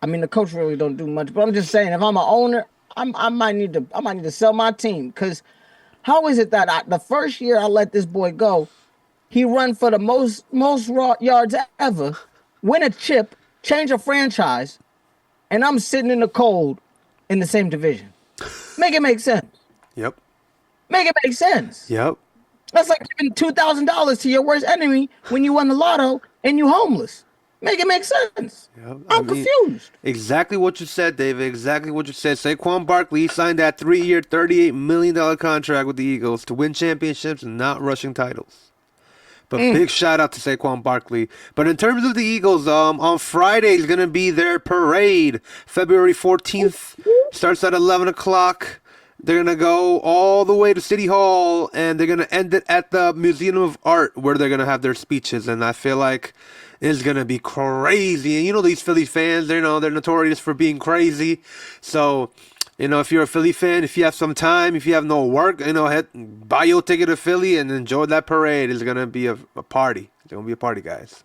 I mean, the coach really don't do much, but I'm just saying, if I'm an owner, I might need to sell my team because how is it that the first year I let this boy go, he run for the most yards ever, win a chip, change a franchise, and I'm sitting in the cold in the same division. Make it make sense. Yep. Make it make sense. Yep. That's like giving $2,000 to your worst enemy when you won the lotto and you homeless. Make it make sense. Yep. I'm confused. Exactly what you said, David. Exactly what you said. Saquon Barkley signed that 3-year, $38 million contract with the Eagles to win championships and not rushing titles. But big shout out to Saquon Barkley. But in terms of the Eagles, on Friday is going to be their parade. February 14th. Starts at 11 o'clock. They're going to go all the way to City Hall, and they're going to end it at the Museum of Art, where they're going to have their speeches. And I feel like it's going to be crazy. And you know these Philly fans, they're notorious for being crazy. So, if you're a Philly fan, if you have some time, if you have no work, buy your ticket to Philly and enjoy that parade. It's going to be a party. It's going to be a party, guys.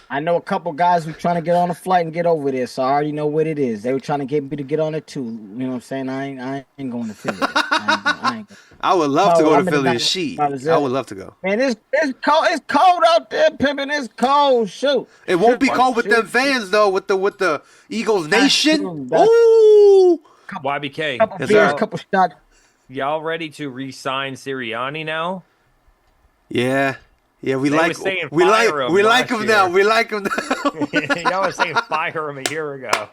I know a couple guys who trying to get on a flight and get over there, so I already know what it is. They were trying to get me to get on it too. You know what I'm saying? I ain't going to Philly. I would love to go to Philly. I would love to go. Man, it's cold. It's cold out there, Pippin. It's cold. Shoot. It won't be cold with them fans though. With the Eagles Nation. Ooh. YBK. Couple beers, couple shots. Y'all ready to re-sign Sirianni now? Yeah. Yeah, we like him now. We like him now. Y'all were saying fire him a year ago.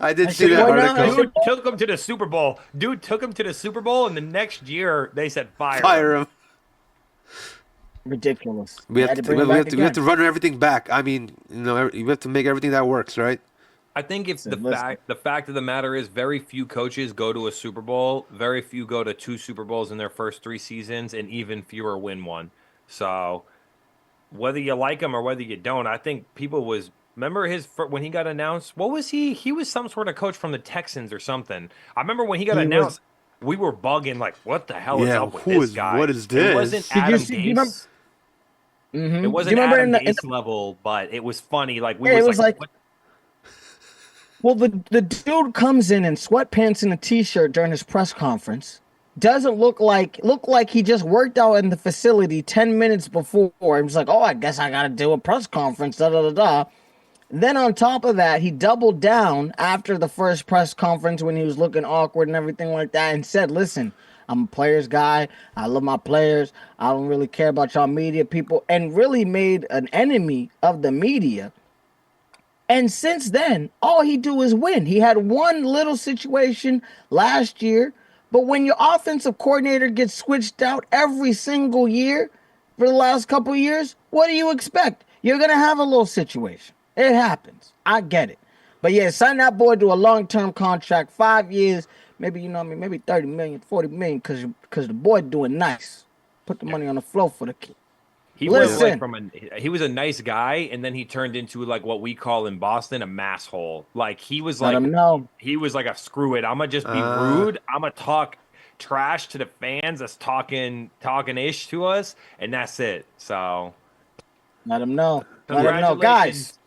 I did That's see your that boy now, article. that's your- Dude took him to the Super Bowl. Dude took him to the Super Bowl, and the next year they said fire him. Fire him. Ridiculous. We Had have to to, bring him we back have to, we have to again. run everything back. I mean, you have to make everything that works, right? I think if Listen, listen. the fact of the matter is, very few coaches go to a Super Bowl. Very few go to 2 Super Bowls in their first 3 seasons, and even fewer win one. So whether you like him or whether you don't, I think people was remember when he got announced. What was he? He was some sort of coach from the Texans or something. I remember when he got He was. announced, we were bugging like, what the hell is Yeah, up with this guy? what is It wasn't this? Did you Adam see? Do you remember? Gase. Mm-hmm. It Do wasn't you remember Adam in the Gase level, but it was funny. Like we Yeah, it was was like- what? Well, the dude comes in sweatpants and a t-shirt during his press conference. Doesn't look like he just worked out in the facility 10 minutes before. He was like, "Oh, I guess I gotta do a press conference." Da da da da. Then on top of that, he doubled down after the first press conference when he was looking awkward and everything like that, and said, "Listen, I'm a players guy. I love my players. I don't really care about y'all media people," and really made an enemy of the media. And since then, all he do is win. He had one little situation last year, but when your offensive coordinator gets switched out every single year for the last couple of years, what do you expect? You're going to have a little situation. It happens. I get it. But yeah, sign that boy to a long-term contract, 5 years, maybe, maybe 30 million, 40 million, because the boy doing nice. Put the money on the floor for the kid. He was like Listen. he was a nice guy, and then he turned into like what we call in Boston a masshole. Like he was Let like him know. he was like a screw it. I'm gonna just be rude. I'm gonna talk trash to the fans that's talking ish to us, and that's it. So Let him know. Let him know. Guys,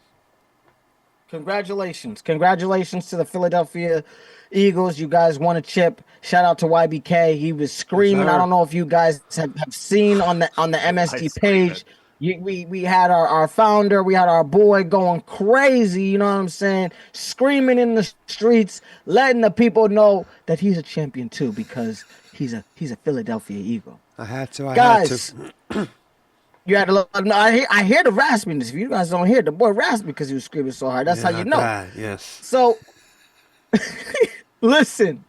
Congratulations to the Philadelphia Eagles. You guys won a chip. Shout out to YBK. He was screaming. sir. I don't know if you guys have seen on the MSD page. We had our founder, we had our boy going crazy, you know what I'm saying? Screaming in the streets, letting the people know that he's a champion too, because he's a Philadelphia Eagle. I had to. Guys, you had to look. No, I hear the raspiness. If you guys don't hear, the boy raspy because he was screaming so hard. That's how you know. Yes. So, listen,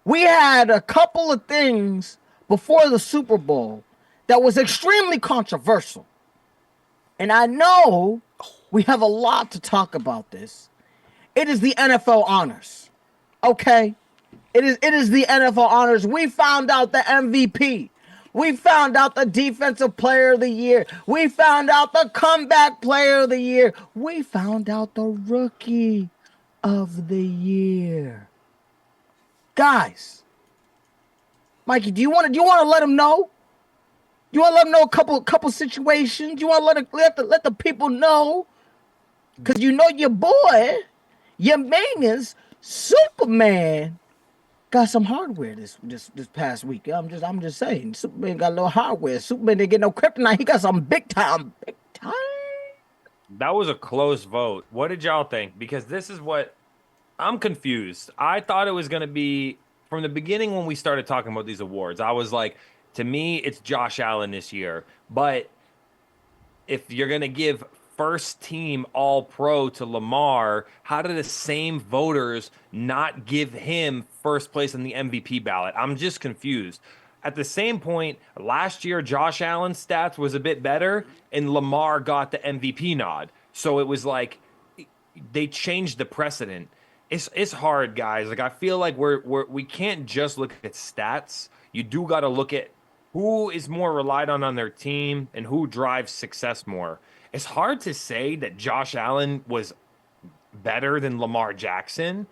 we had a couple of things before the Super Bowl that was extremely controversial. And I know we have a lot to talk about this. It is the NFL honors. Okay? It is the NFL honors. We found out the MVP. We found out the Defensive Player of the Year. We found out the Comeback Player of the Year. We found out the Rookie of the Year. Guys, Mikey, do you want to let them know? You want to let them know a couple situations? You want to let the people know? Because you know your boy, your man's Superman, got some hardware this past week. I'm just saying, Superman got a little hardware. Superman didn't get no kryptonite. He got some big time. that was a close vote. What did y'all think? Because this is what I'm confused. I thought it was going to be from the beginning when we started talking about these awards. I was like, to me, it's Josh Allen this year. But if you're going to give first team all pro to Lamar, how do the same voters not give him first place in the MVP ballot? I'm just confused. At the same point, last year, Josh Allen's stats was a bit better, and Lamar got the MVP nod. So it was like they changed the precedent. It's hard, guys. Like I feel like we can't just look at stats. You do got to look at who is more relied on their team and who drives success more. It's hard to say that Josh Allen was better than Lamar Jackson,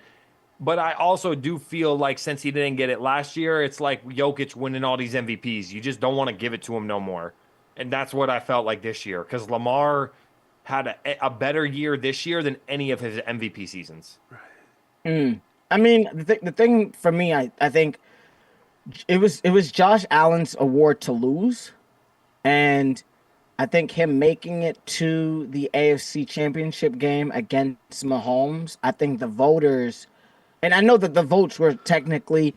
but I also do feel like since he didn't get it last year, it's like Jokic winning all these MVPs. You just don't want to give it to him no more. And that's what I felt like this year because Lamar had a better year this year than any of his MVP seasons. I mean, the thing for me, I think it was Josh Allen's award to lose, and I think him making it to the AFC Championship game against Mahomes, I think the voters, and I know that the votes were technically,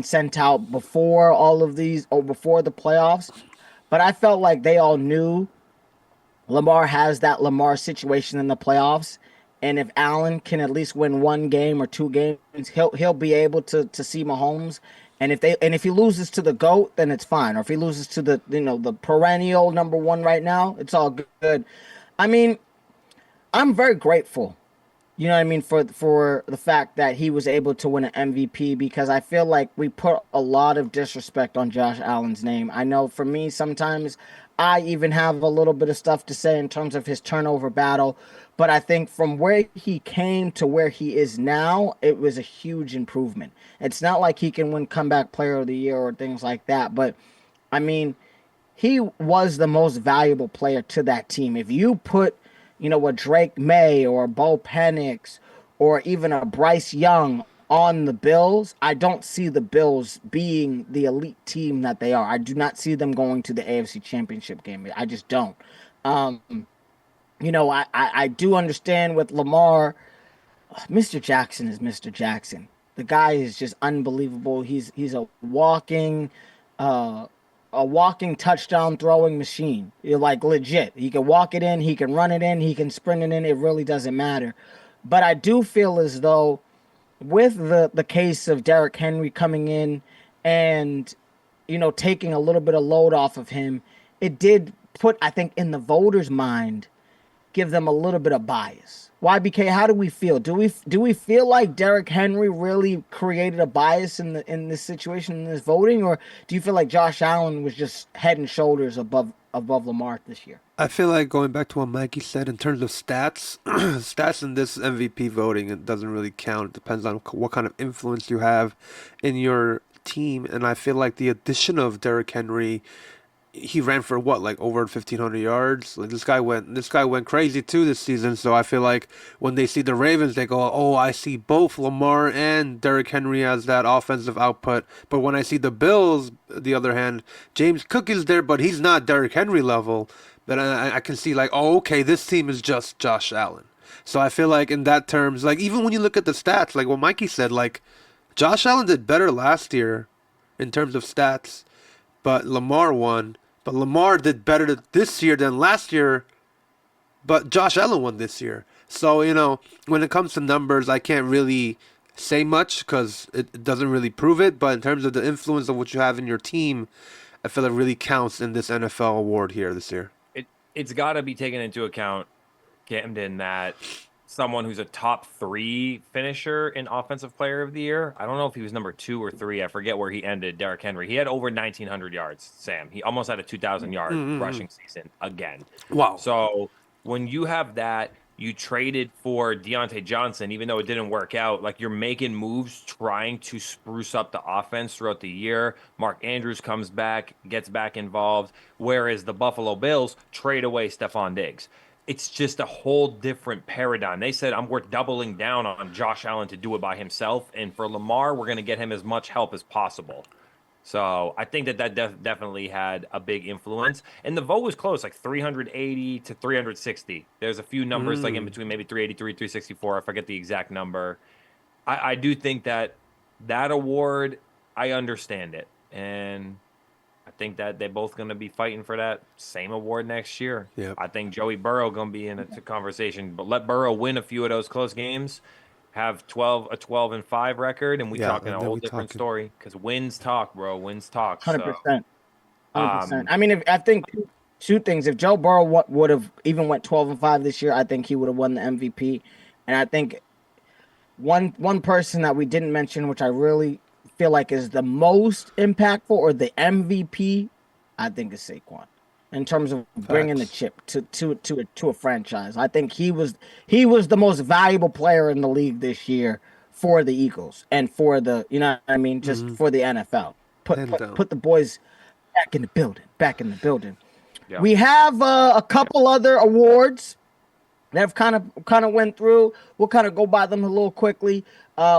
sent out before all of these or before the playoffs, but I felt like they all knew Lamar has that Lamar situation in the playoffs, And if Allen can at least win one game or two games, he'll be able to see Mahomes. And if he loses to the GOAT, then it's fine. Or if he loses to the perennial number one right now, it's all good. I mean, I'm very grateful, you know what I mean, for the fact that he was able to win an MVP, because I feel like we put a lot of disrespect on Josh Allen's name. I know for me, sometimes I even have a little bit of stuff to say in terms of his turnover battle, but I think from where he came to where he is now, it was a huge improvement. It's not like he can win comeback player of the year or things like that, but I mean, he was the most valuable player to that team. If you put, a Drake May or a Bo Penix or even a Bryce Young on the Bills, I don't see the Bills being the elite team that they are. I do not see them going to the AFC Championship game. I just don't. Um, I do understand with Lamar. Mr. Jackson is Mr. Jackson. The guy is just unbelievable. He's uh, a walking touchdown throwing machine. You're like legit. He can walk it in, he can run it in, he can sprint it in. It really doesn't matter. But I do feel as though with the case of Derrick Henry coming in and taking a little bit of load off of him, it did put, I think, in the voters' mind, give them a little bit of bias. YBK, how do we feel? Do we feel like Derrick Henry really created a bias in this situation, in this voting, or do you feel like Josh Allen was just head and shoulders above Lamar this year? I feel like going back to what Mikey said in terms of stats, stats in this MVP voting, it doesn't really count. It depends on what kind of influence you have in your team. And I feel like the addition of Derrick Henry, he ran for what, like over 1,500 yards. Like this guy went crazy too this season. So I feel like when they see the Ravens, they go, "Oh, I see both Lamar and Derrick Henry as that offensive output." But when I see the Bills, the other hand, James Cook is there, but he's not Derrick Henry level. But I can see like, oh, okay, this team is just Josh Allen. So I feel like in that terms, like even when you look at the stats, like what Mikey said, like Josh Allen did better last year in terms of stats, but Lamar won. But Lamar did better this year than last year, but Josh Allen won this year. So, when it comes to numbers, I can't really say much because it doesn't really prove it. But in terms of the influence of what you have in your team, I feel it really counts in this NFL award here this year. It's got to be taken into account, Camden, that someone who's a top 3 finisher in Offensive Player of the Year. I don't know if he was number 2 or 3. I forget where he ended, Derrick Henry. He had over 1,900 yards, Sam. He almost had a 2,000-yard rushing season again. Wow. So when you have that, you traded for Deontay Johnson, even though it didn't work out. Like, you're making moves trying to spruce up the offense throughout the year. Mark Andrews comes back, gets back involved, whereas the Buffalo Bills trade away Stephon Diggs. It's just a whole different paradigm. They said, we're doubling down on Josh Allen to do it by himself. And for Lamar, we're going to get him as much help as possible. So I think that definitely had a big influence. And the vote was close, like 380 to 360. There's a few numbers like in between, maybe 383, 364. I forget the exact number. I do think that award, I understand it. And I think that they're both going to be fighting for that same award next year. Yep. I think Joey Burrow going to be in a conversation, but let Burrow win a few of those close games, have a 12-5 record, and we talking a whole different story, because wins talk, bro. Wins talk. 100%. 100%. I mean, I think two things. If Joe Burrow would have even went 12-5 this year, I think he would have won the MVP. And I think one person that we didn't mention, which I really feel like is the most impactful or the MVP, I think is Saquon, in terms of bringing the chip to a franchise. I think he was the most valuable player in the league this year for the Eagles and for the, just for the NFL. Put the boys back in the building. Yeah. We have a couple other awards that have kind of went through. We'll kind of go by them a little quickly.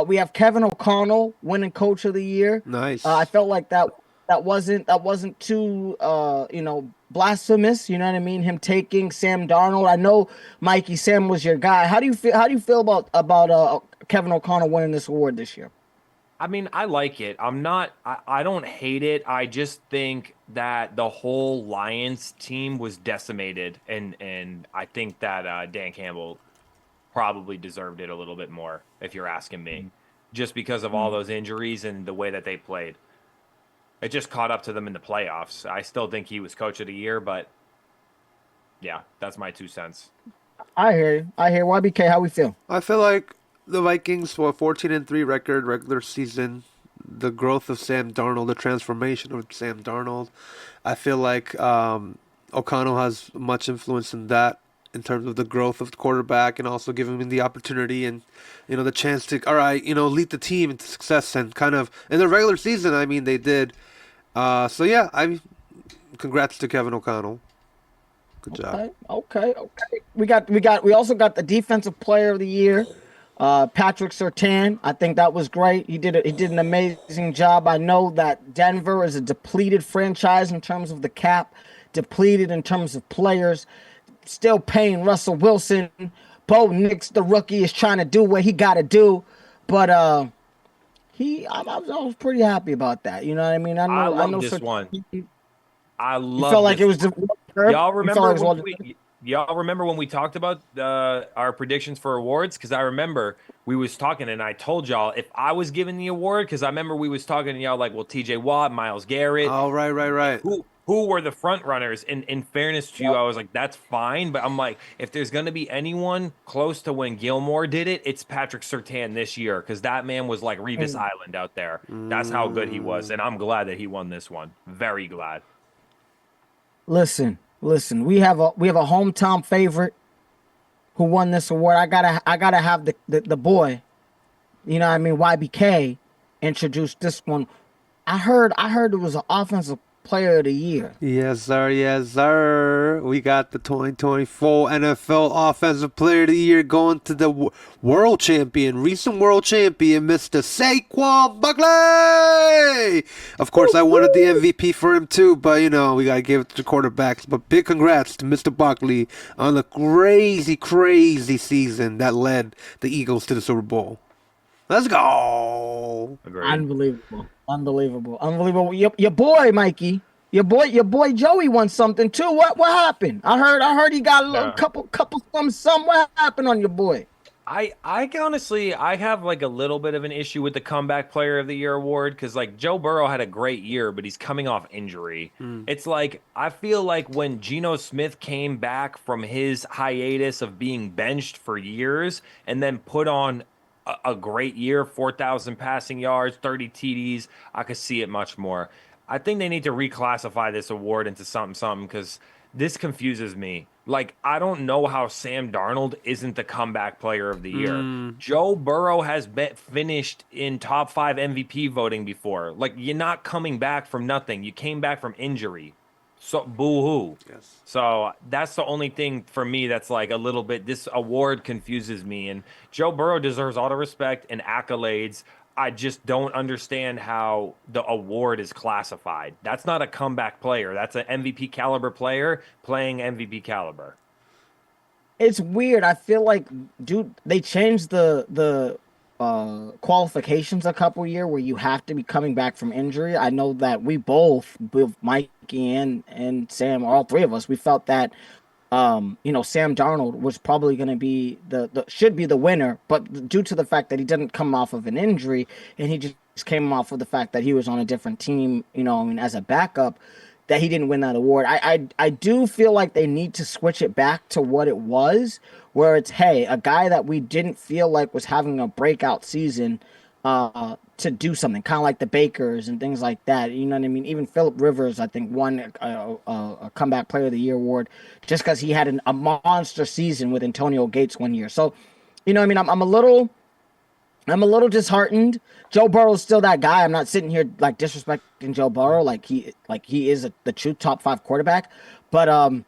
We have Kevin O'Connell winning Coach of the Year. Nice. I felt like that wasn't too blasphemous. You know what I mean? Him taking Sam Darnold. I know, Mikey, Sam was your guy. How do you feel about Kevin O'Connell winning this award this year? I mean, I like it. I don't hate it. I just think that the whole Lions team was decimated, and I think that Dan Campbell probably deserved it a little bit more, if you're asking me, just because of all those injuries and the way that they played. It just caught up to them in the playoffs. I still think he was coach of the year, but yeah, that's my 2 cents. I hear you. I hear YBK. How we feel? I feel like the Vikings for 14-3 record regular season, the growth of Sam Darnold, the transformation of Sam Darnold. I feel like O'Connell has much influence in that in terms of the growth of the quarterback and also giving him the opportunity and the chance to lead the team into success and kind of in the regular season. I mean they did. So yeah, congrats to Kevin O'Connell. Good job. Okay. We also got the defensive player of the year, Patrick Surtain. I think that was great. He did an amazing job. I know that Denver is a depleted franchise in terms of the cap, depleted in terms of players. Still paying Russell Wilson. Bo Nix, the rookie, is trying to do what he got to do, but I was pretty happy about that. You know what I mean? I know this one. I love. You felt like it was Y'all remember when we talked about our predictions for awards? Because I remember we was talking, and I told y'all if I was given the award, because I remember we was talking to y'all like, well, T.J. Watt, Myles Garrett. Oh, right. Who were the front runners? And in fairness to you, I was like, that's fine. But I'm like, if there's going to be anyone close to when Gilmore did it, it's Patrick Surtain this year, because that man was like Revis Island out there. That's how good he was, and I'm glad that he won this one. Very glad. Listen. We have a hometown favorite who won this award. I gotta have the boy, you know what I mean, YBK, introduce this one. I heard it was an offensive player of the year. Yes, sir. We got the 2024 NFL Offensive Player of the Year going to the recent world champion, Mr. Saquon Barkley. Of course, I wanted the MVP for him too, but we gotta give it to the quarterbacks. But big congrats to Mr. Barkley on the crazy season that led the Eagles to the Super Bowl. Let's go. Agreed. Unbelievable. Your boy Mikey, your boy Joey won something too. What happened? I heard he got a couple some. What happened on your boy? I honestly have like a little bit of an issue with the comeback player of the year award, because like Joe Burrow had a great year, but he's coming off injury. It's like I feel like when Geno Smith came back from his hiatus of being benched for years and then put on a great year, 4,000 passing yards, 30 TDs. I could see it much more. I think they need to reclassify this award into something because this confuses me. Like, I don't know how Sam Darnold isn't the comeback player of the year. Joe Burrow has finished in top 5 MVP voting before. Like, you're not coming back from nothing. You came back from injury. So boo-hoo. Yes. So that's the only thing for me that's like a little bit, this award confuses me. And Joe Burrow deserves all the respect and accolades. I just don't understand how the award is classified. That's not a comeback player. That's an MVP caliber player playing MVP caliber. It's weird. I feel like, dude, they changed the qualifications a couple year where you have to be coming back from injury. I know that we both, with Mikey and Sam, all three of us, we felt that Sam Darnold was probably going to be should be the winner, but due to the fact that he didn't come off of an injury and he just came off of the fact that he was on a different team, as a backup, that he didn't win that award. I do feel like they need to switch it back to what it was, where it's, hey, a guy that we didn't feel like was having a breakout season to do something, kind of like the Bakers and things like that. You know what I mean? Even Phillip Rivers, I think, won a comeback player of the year award just because he had a monster season with Antonio Gates one year. So, I'm a little disheartened. Joe Burrow's still that guy. I'm not sitting here like disrespecting Joe Burrow like he is the true top 5 quarterback. But I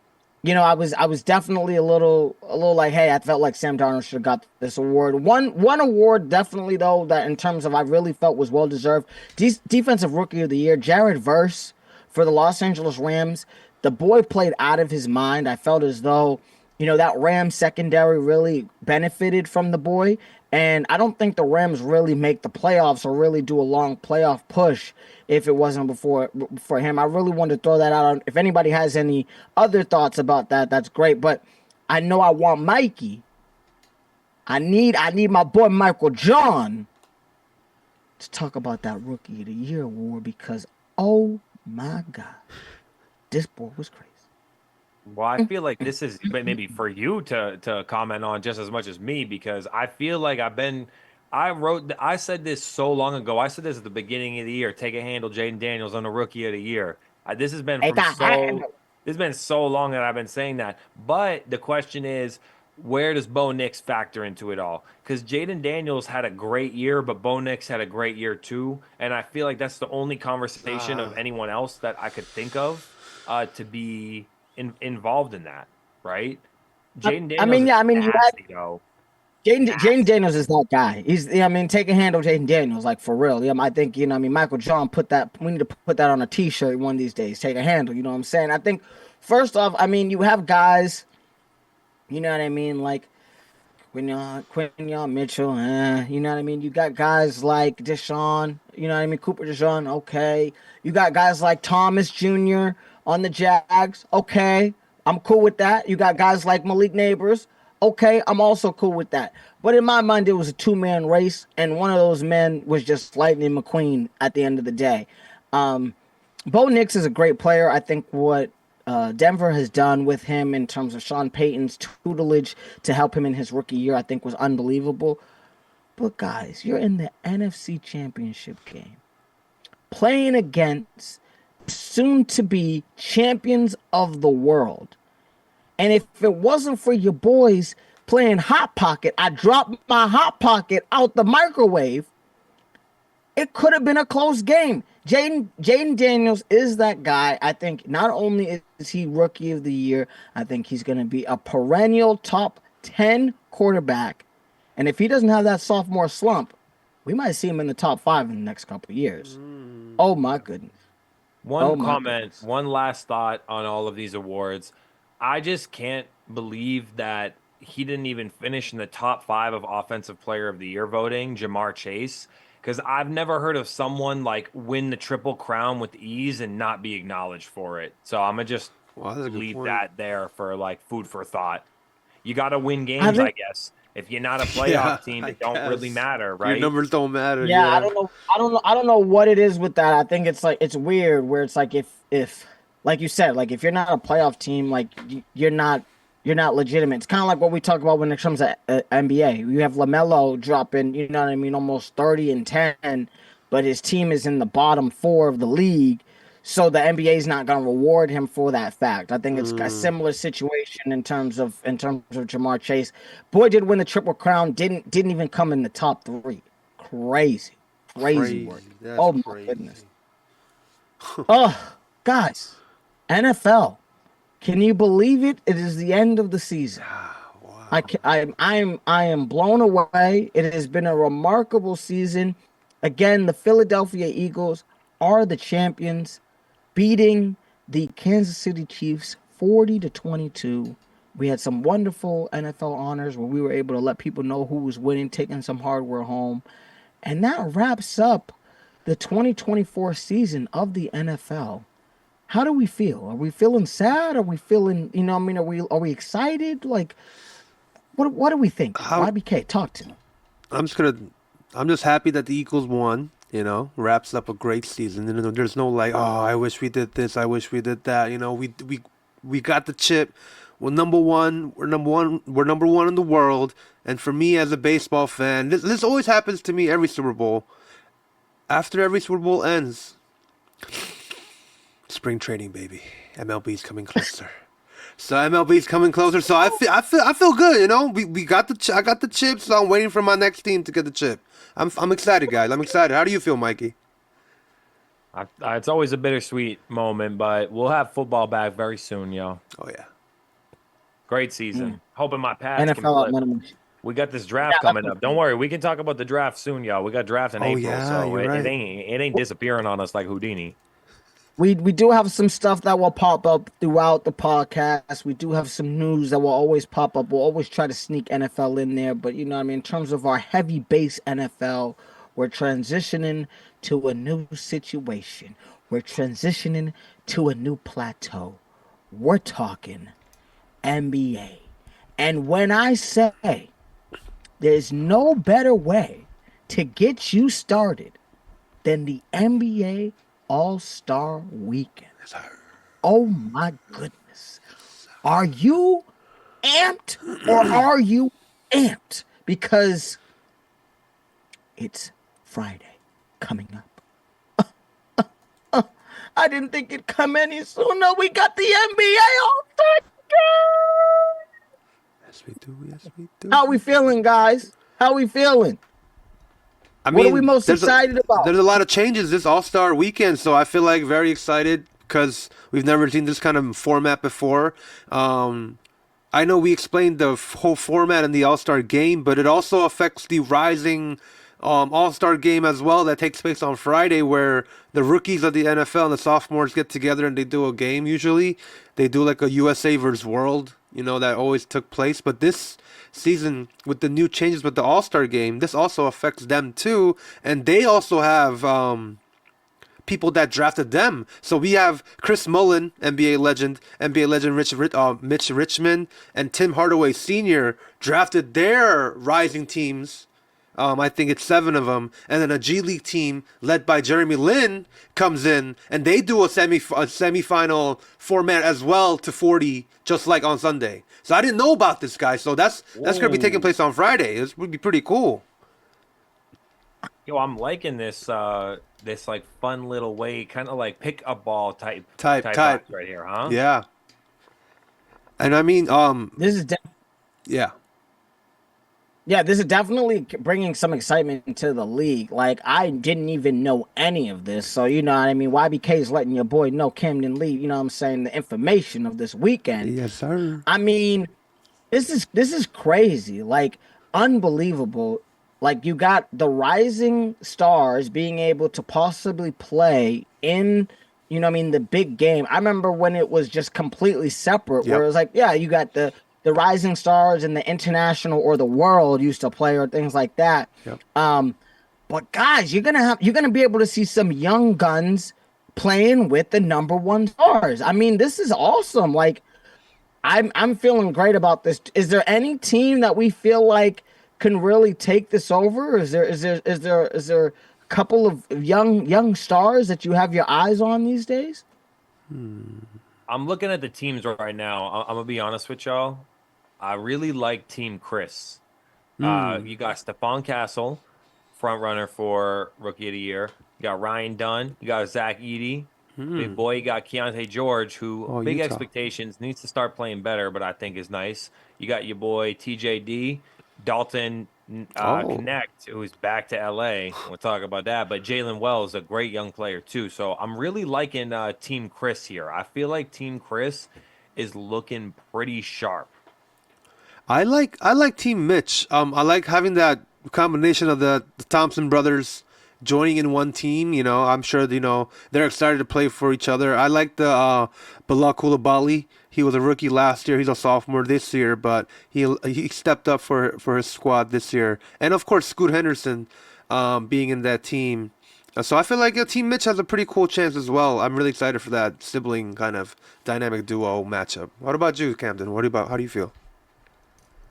was definitely a little like, hey, I felt like Sam Darnold should have got this award. One award definitely though that in terms of I really felt was well deserved. Defensive Rookie of the Year, Jared Verse for the Los Angeles Rams. The boy played out of his mind. I felt as though that Rams secondary really benefited from the boy. And I don't think the Rams really make the playoffs or really do a long playoff push if it wasn't for him. I really wanted to throw that out. If anybody has any other thoughts about that, that's great. But I know I want Mikey I need my boy Michael John to talk about that Rookie of the Year award because, oh my God, this boy was crazy. Well, I feel like this is maybe for you to comment on just as much as me because I feel like I said this so long ago. I said this at the beginning of the year. Take a handle, Jaden Daniels on the Rookie of the Year. This has been Take from a handle. this has been so long that I've been saying that. But the question is, where does Bo Nix factor into it all? Because Jaden Daniels had a great year, but Bo Nix had a great year too. And I feel like that's the only conversation of anyone else that I could think of to be involved in that, right? Jaden Daniels is You had nasty, though. Jaden Nasty. Daniels is that guy. Take a handle, Jaden Daniels, like for real. I think Michael John put that. We need to put that on a T-shirt one of these days. Take a handle. You know what I'm saying? I think first off, you have guys. You know what I mean? Like Quinion Mitchell, you know what I mean? You got guys like Deshaun, you know what I mean? Cooper Deshaun, okay. You got guys like Thomas Jr. on the Jags, okay. I'm cool with that. You got guys like Malik Neighbors, okay. I'm also cool with that. But in my mind, it was a two-man race, and one of those men was just Lightning McQueen at the end of the day. Bo Nix is a great player. I think what Denver has done with him in terms of Sean Payton's tutelage to help him in his rookie year, I think was unbelievable. But guys, you're in the NFC Championship game, playing against soon-to-be champions of the world. And if it wasn't for your boys playing Hot Pocket, I dropped my Hot Pocket out the microwave, it could have been a close game. Jaden Daniels is that guy. I think not only is he Rookie of the Year, I think he's going to be a perennial top 10 quarterback. And if he doesn't have that sophomore slump, we might see him in the top 5 in the next couple of years. Oh, my goodness. One comment, one last thought on all of these awards. I just can't believe that he didn't even finish in the top 5 of Offensive Player of the Year voting, Jamar Chase. Because I've never heard of someone like win the Triple Crown with ease and not be acknowledged for it. So I'm gonna just leave that there for like food for thought. You got to win games, I guess. If you're not a playoff team, it don't really matter, right? Your numbers don't matter. Yeah, I don't know what it is with that. I think it's like it's weird where it's like if like you said, like if you're not a playoff team, like you're not legitimate. It's kind of like what we talk about when it comes to NBA. You have LaMelo dropping, you know what I mean, almost 30 and 10, but his team is in the bottom 4 of the league. So the NBA is not going to reward him for that fact. I think it's a similar situation in terms of Jamar Chase. Boy did win the Triple Crown, didn't even come in the top 3. Crazy work. Oh my goodness. Oh, guys, NFL. Can you believe it? It is the end of the season. Wow. I am blown away. It has been a remarkable season. Again, the Philadelphia Eagles are the champions, beating the Kansas City Chiefs 40-22. We had some wonderful NFL honors where we were able to let people know who was winning, taking some hardware home. And that wraps up the 2024 season of the NFL. How do we feel? Are we feeling sad? Are we feeling, are we excited? Like, what do we think? YBK, talk to me. I'm just happy that the Eagles won, wraps up a great season. There's no like, oh, I wish we did this, I wish we did that. We got the chip. We're number one. We're number one in the world. And for me as a baseball fan, this always happens to me every Super Bowl. After every Super Bowl ends, spring training, baby. MLB's coming closer. So I feel good, We got I got the chip, so I'm waiting for my next team to get the chip. I'm excited, guys. I'm excited. How do you feel, Mikey? It's always a bittersweet moment, but we'll have football back very soon, yo. Oh yeah. Great season. Hoping my Pats can flip. We got this draft coming up. Don't worry, we can talk about the draft soon, y'all. We got draft in April, so it ain't disappearing on us like Houdini. We do have some stuff that will pop up throughout the podcast. We do have some news that will always pop up. We'll always try to sneak NFL in there. But, in terms of our heavy base NFL, we're transitioning to a new situation. We're transitioning to a new plateau. We're talking NBA. And when I say There's no better way to get you started than the NBA All-Star Weekend. Oh my goodness. Are you amped or are you amped? Because it's Friday coming up. I didn't think it'd come any sooner. We got the NBA All-Star Game. Yes, we do. Yes, we do. How we feeling, guys? How we feeling? I What mean, are we most excited about? There's a lot of changes this All-Star weekend, so I feel like very excited because we've never seen this kind of format before. I know we explained the whole format in the All-Star game, but it also affects the rising All-Star game as well that takes place on Friday, where the rookies of the NFL and the sophomores get together and they do a game usually. They do like a USA versus World, that always took place. But this season, with the new changes with the All-Star game, this also affects them too. And they also have people that drafted them. So we have Chris Mullin, NBA legend Mitch Richmond, and Tim Hardaway Sr. drafted their rising teams. I think it's 7 of them, and then a G League team led by Jeremy Lin comes in, and they do a semifinal format as well to 40, just like on Sunday. So I didn't know about this guy. So that's gonna be taking place on Friday. This would be pretty cool. Yo, I'm liking this this like fun little way, kind of like pick a ball type box right here, huh? Yeah. And I mean, This is yeah. Yeah, this is definitely bringing some excitement into the league. Like, I didn't even know any of this. So, you know what I mean? YBK is letting your boy know, Camden Lee, you know what I'm saying, the information of this weekend. Yes, sir. I mean, this is crazy. Like, unbelievable. Like, you got the rising stars being able to possibly play in, you know what I mean, the big game. I remember when it was just completely separate, where it was like, yeah, you got the rising stars and the international or the world used to play or things like that. Yep. But guys, you're gonna be able to see some young guns playing with the number 1 stars. I mean, this is awesome. Like, I'm feeling great about this. Is there any team that we feel like can really take this over? Is there a couple of young stars that you have your eyes on these days? I'm looking at the teams right now. I'm gonna be honest with y'all. I really like Team Chris. You got Stephon Castle, front runner for Rookie of the Year. You got Ryan Dunn. You got Zach Edey. Big boy. You got Keontae George, who big Utah. expectations, needs to start playing better, but I think is nice. You got your boy TJD, Dalton Connect, who's back to LA. We'll talk about that. But Jalen Wells, a great young player too. So I'm really liking Team Chris here. I feel like Team Chris is looking pretty sharp. I like Team Mitch. I like having that combination of the Thompson brothers joining in one team. I'm sure they're excited to play for each other. I like the Bilal Coulibaly. He was a rookie last year. He's a sophomore this year, but he stepped up for his squad this year. And of course, Scoot Henderson being in that team. So I feel like Team Mitch has a pretty cool chance as well. I'm really excited for that sibling kind of dynamic duo matchup. What about you, Camden? How do you feel?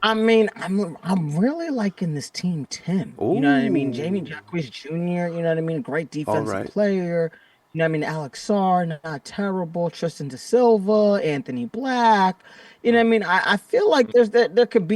I mean, I'm really liking this Team Tim. You know what I mean? Jamie Jacquez Jr., you know what I mean? Great defensive player. You know what I mean? Alex Sarr, not terrible. Tristan Da Silva, Anthony Black. You know what I mean? I feel like there could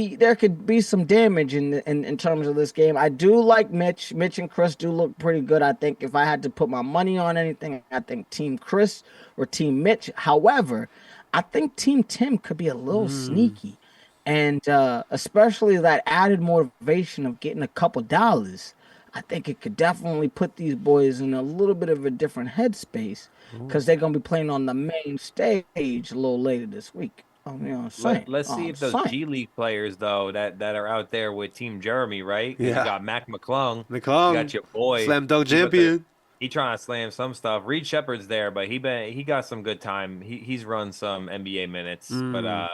be some damage in terms of this game. I do like Mitch. Mitch and Chris do look pretty good. I think if I had to put my money on anything, I think Team Chris or Team Mitch. However, I think Team Tim could be a little sneaky. And especially that added motivation of getting a couple dollars, I think it could definitely put these boys in a little bit of a different headspace because they're going to be playing on the main stage a little later this week. You know what I'm saying? Let's see if those G League players, though, that are out there with Team Jeremy, right? Yeah. You got Mac McClung. You McClung. got your boy. Slam dunk champion. He trying to slam some stuff. Reed Shepard's there, but he got some good time. He's run some NBA minutes. But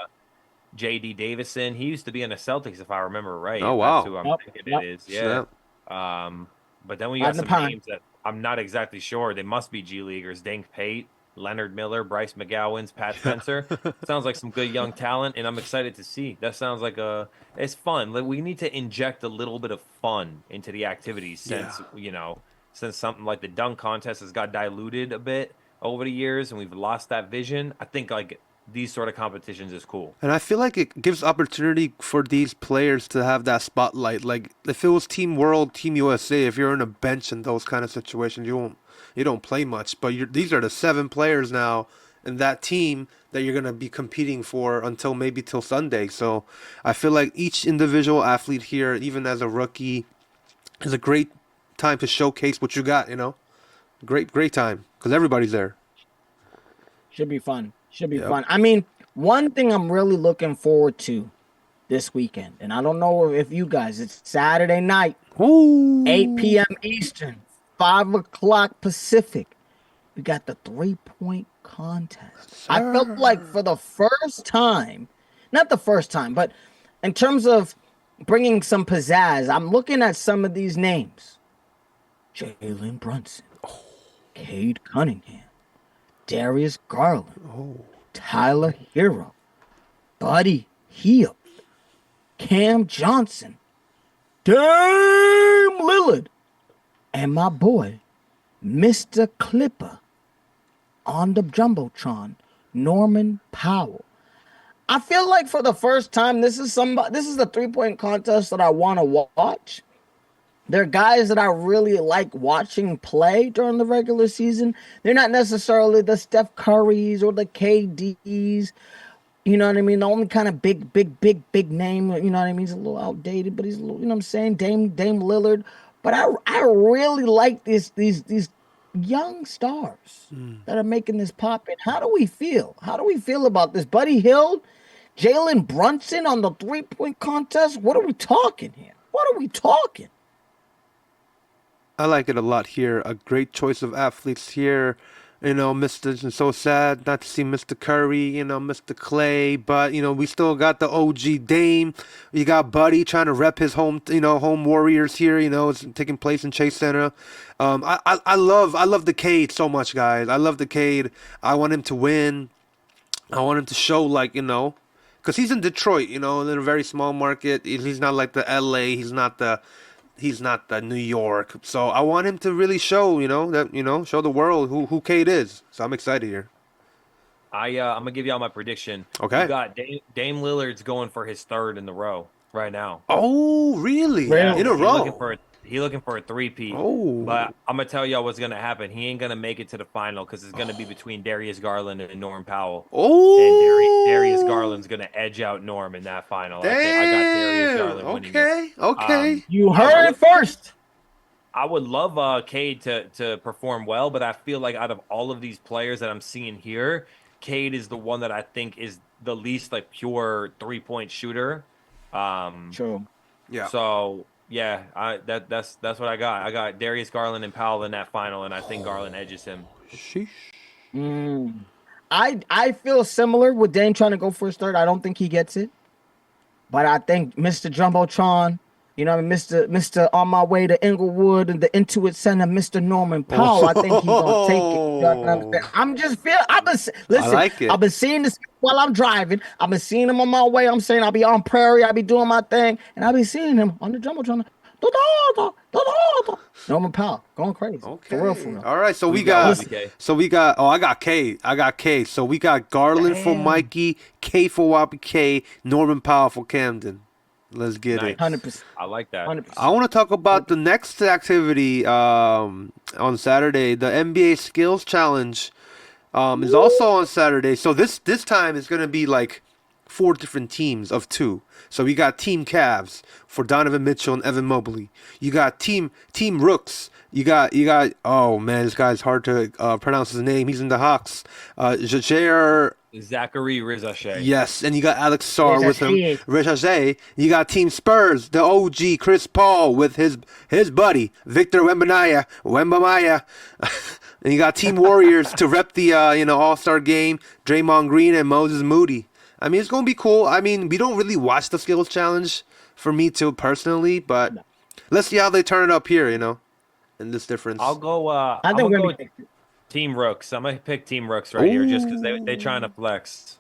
J.D. Davison, he used to be in the Celtics, if I remember right. Oh, wow. That's who I'm thinking it is. Yeah. But then we got some names that I'm not exactly sure. They must be G Leaguers. Dank Pate, Leonard Miller, Bryce McGowan's, Pat Spencer. Sounds like some good young talent, and I'm excited to see. That sounds like it's fun. Like, we need to inject a little bit of fun into the activities since since something like the dunk contest has got diluted a bit over the years, and we've lost that vision. I think like these sort of competitions is cool. And I feel like it gives opportunity for these players to have that spotlight. Like if it was Team World, Team USA, if you're on a bench in those kind of situations, you don't play much. But these are the 7 players now in that team that you're gonna be competing for until maybe till Sunday. So I feel like each individual athlete here, even as a rookie, is a great time to showcase what you got. Great time because everybody's there. Should be fun. Should be fun. I mean, one thing I'm really looking forward to this weekend, and I don't know if you guys, it's Saturday night, Ooh. 8 p.m. Eastern, 5 o'clock Pacific. We got the 3-point contest. I felt like for the first time, not the first time, but in terms of bringing some pizzazz, I'm looking at some of these names. Jalen Brunson, Cade Cunningham, Darius Garland, Tyler Hero, Buddy Hield, Cam Johnson, Dame Lillard, and my boy, Mr. Clipper on the Jumbotron, Norman Powell. I feel like for the first time, this is the 3-point contest that I want to watch. They're guys that I really like watching play during the regular season. They're not necessarily the Steph Currys or the KDs. You know what I mean? The only kind of big name, you know what I mean? He's a little outdated, but he's a little, you know what I'm saying? Dame Lillard. But I really like these young stars that are making this pop in. How do we feel? How do we feel about this? Buddy Hield, Jalen Brunson on the 3-point contest? What are we talking here? What are we talking? I like it a lot here. A great choice of athletes here. Mr. So sad not to see Mr. Curry, Mr. Clay, but we still got the OG Dame. You got Buddy trying to rep his home Warriors here. It's taking place in Chase Center. I love the Cade so much, guys. I love the Cade. I want him to win. I want him to show because he's in Detroit, in a very small market. He's not like the LA. He's not the New York. So I want him to really show, show the world who Cade is. So I'm excited here. I'm gonna give y'all my prediction. Okay. You got Dame Lillard's going for his 3rd in the row right now. Oh, really? Yeah. In a row. He's looking for a 3-peat. Oh. But I'm gonna tell y'all what's gonna happen. He ain't gonna make it to the final because it's gonna be between Darius Garland and Norm Powell. Oh. And Darius Garland's gonna edge out Norm in that final. Damn. I got Darius Garland winning it. Okay. You heard it first. I would love Cade to perform well, but I feel like out of all of these players that I'm seeing here, Cade is the one that I think is the least pure 3-point shooter. True. Yeah. So yeah, that's what I got. I got Darius Garland and Powell in that final, and I think Garland edges him. Sheesh. I feel similar with Dame trying to go for his 3rd. I don't think he gets it, but I think Mr. Jumbotron, Mr. on my way to Inglewood and the Intuit Center, Mr. Norman Powell, I think he's gonna take it. You know what I'm saying? I'm just feeling. Listen. like it. I've been seeing this while I'm driving. I've been seeing him on my way. I'm saying I'll be on Prairie. I'll be doing my thing, and I'll be seeing him on the Jumbotron. Norman Powell going crazy. Okay. For real. All right. So we got got. Oh, I got K. So we got Garland for Mikey, K for Wappy K, Norman Powell for Camden. Let's get it. 100%. I like that. 100%. I want to talk about the next activity on Saturday. The NBA Skills Challenge is also on Saturday. So this time is going to be 4 different teams of 2. So we got Team Cavs for Donovan Mitchell and Evan Mobley. You got Team Rooks. You got. Oh man, this guy's hard to pronounce his name. He's in the Hawks. Jair. Zachary Rizashay. Yes, and you got Alex Sarr with him. Rizashay. Rizashay. You got Team Spurs, the OG Chris Paul with his buddy Victor Wembanyama. And you got Team Warriors to rep the All-Star game, Draymond Green and Moses Moody. I mean, it's gonna be cool. I mean, we don't really watch the Skills Challenge for me too personally, but let's see how they turn it up here. In this difference. I'll go. I think we're gonna be Team Rooks. I'm gonna pick Team Rooks right here just because they Ooh. trying to flex.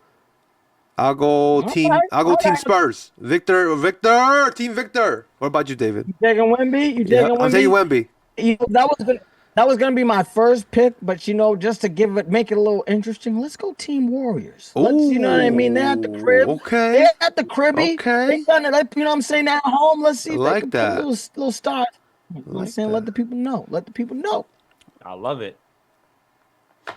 I'll go All right, Team all right. Spurs. Team Victor. What about you, David? You taking Wemby? You Yeah, taking I'm taking Wemby? Wemby. That was gonna be my first pick, but just to make it a little interesting, let's go Team Warriors. Let's, you know what I mean? They're at the crib. Oh, okay. They're at the cribby. They Okay. done it. You know what I'm saying? They're at home. Let's I see if they like can put a that. little stars. You know I what I'm like saying? Let that. the people know. Let the people know. I love it.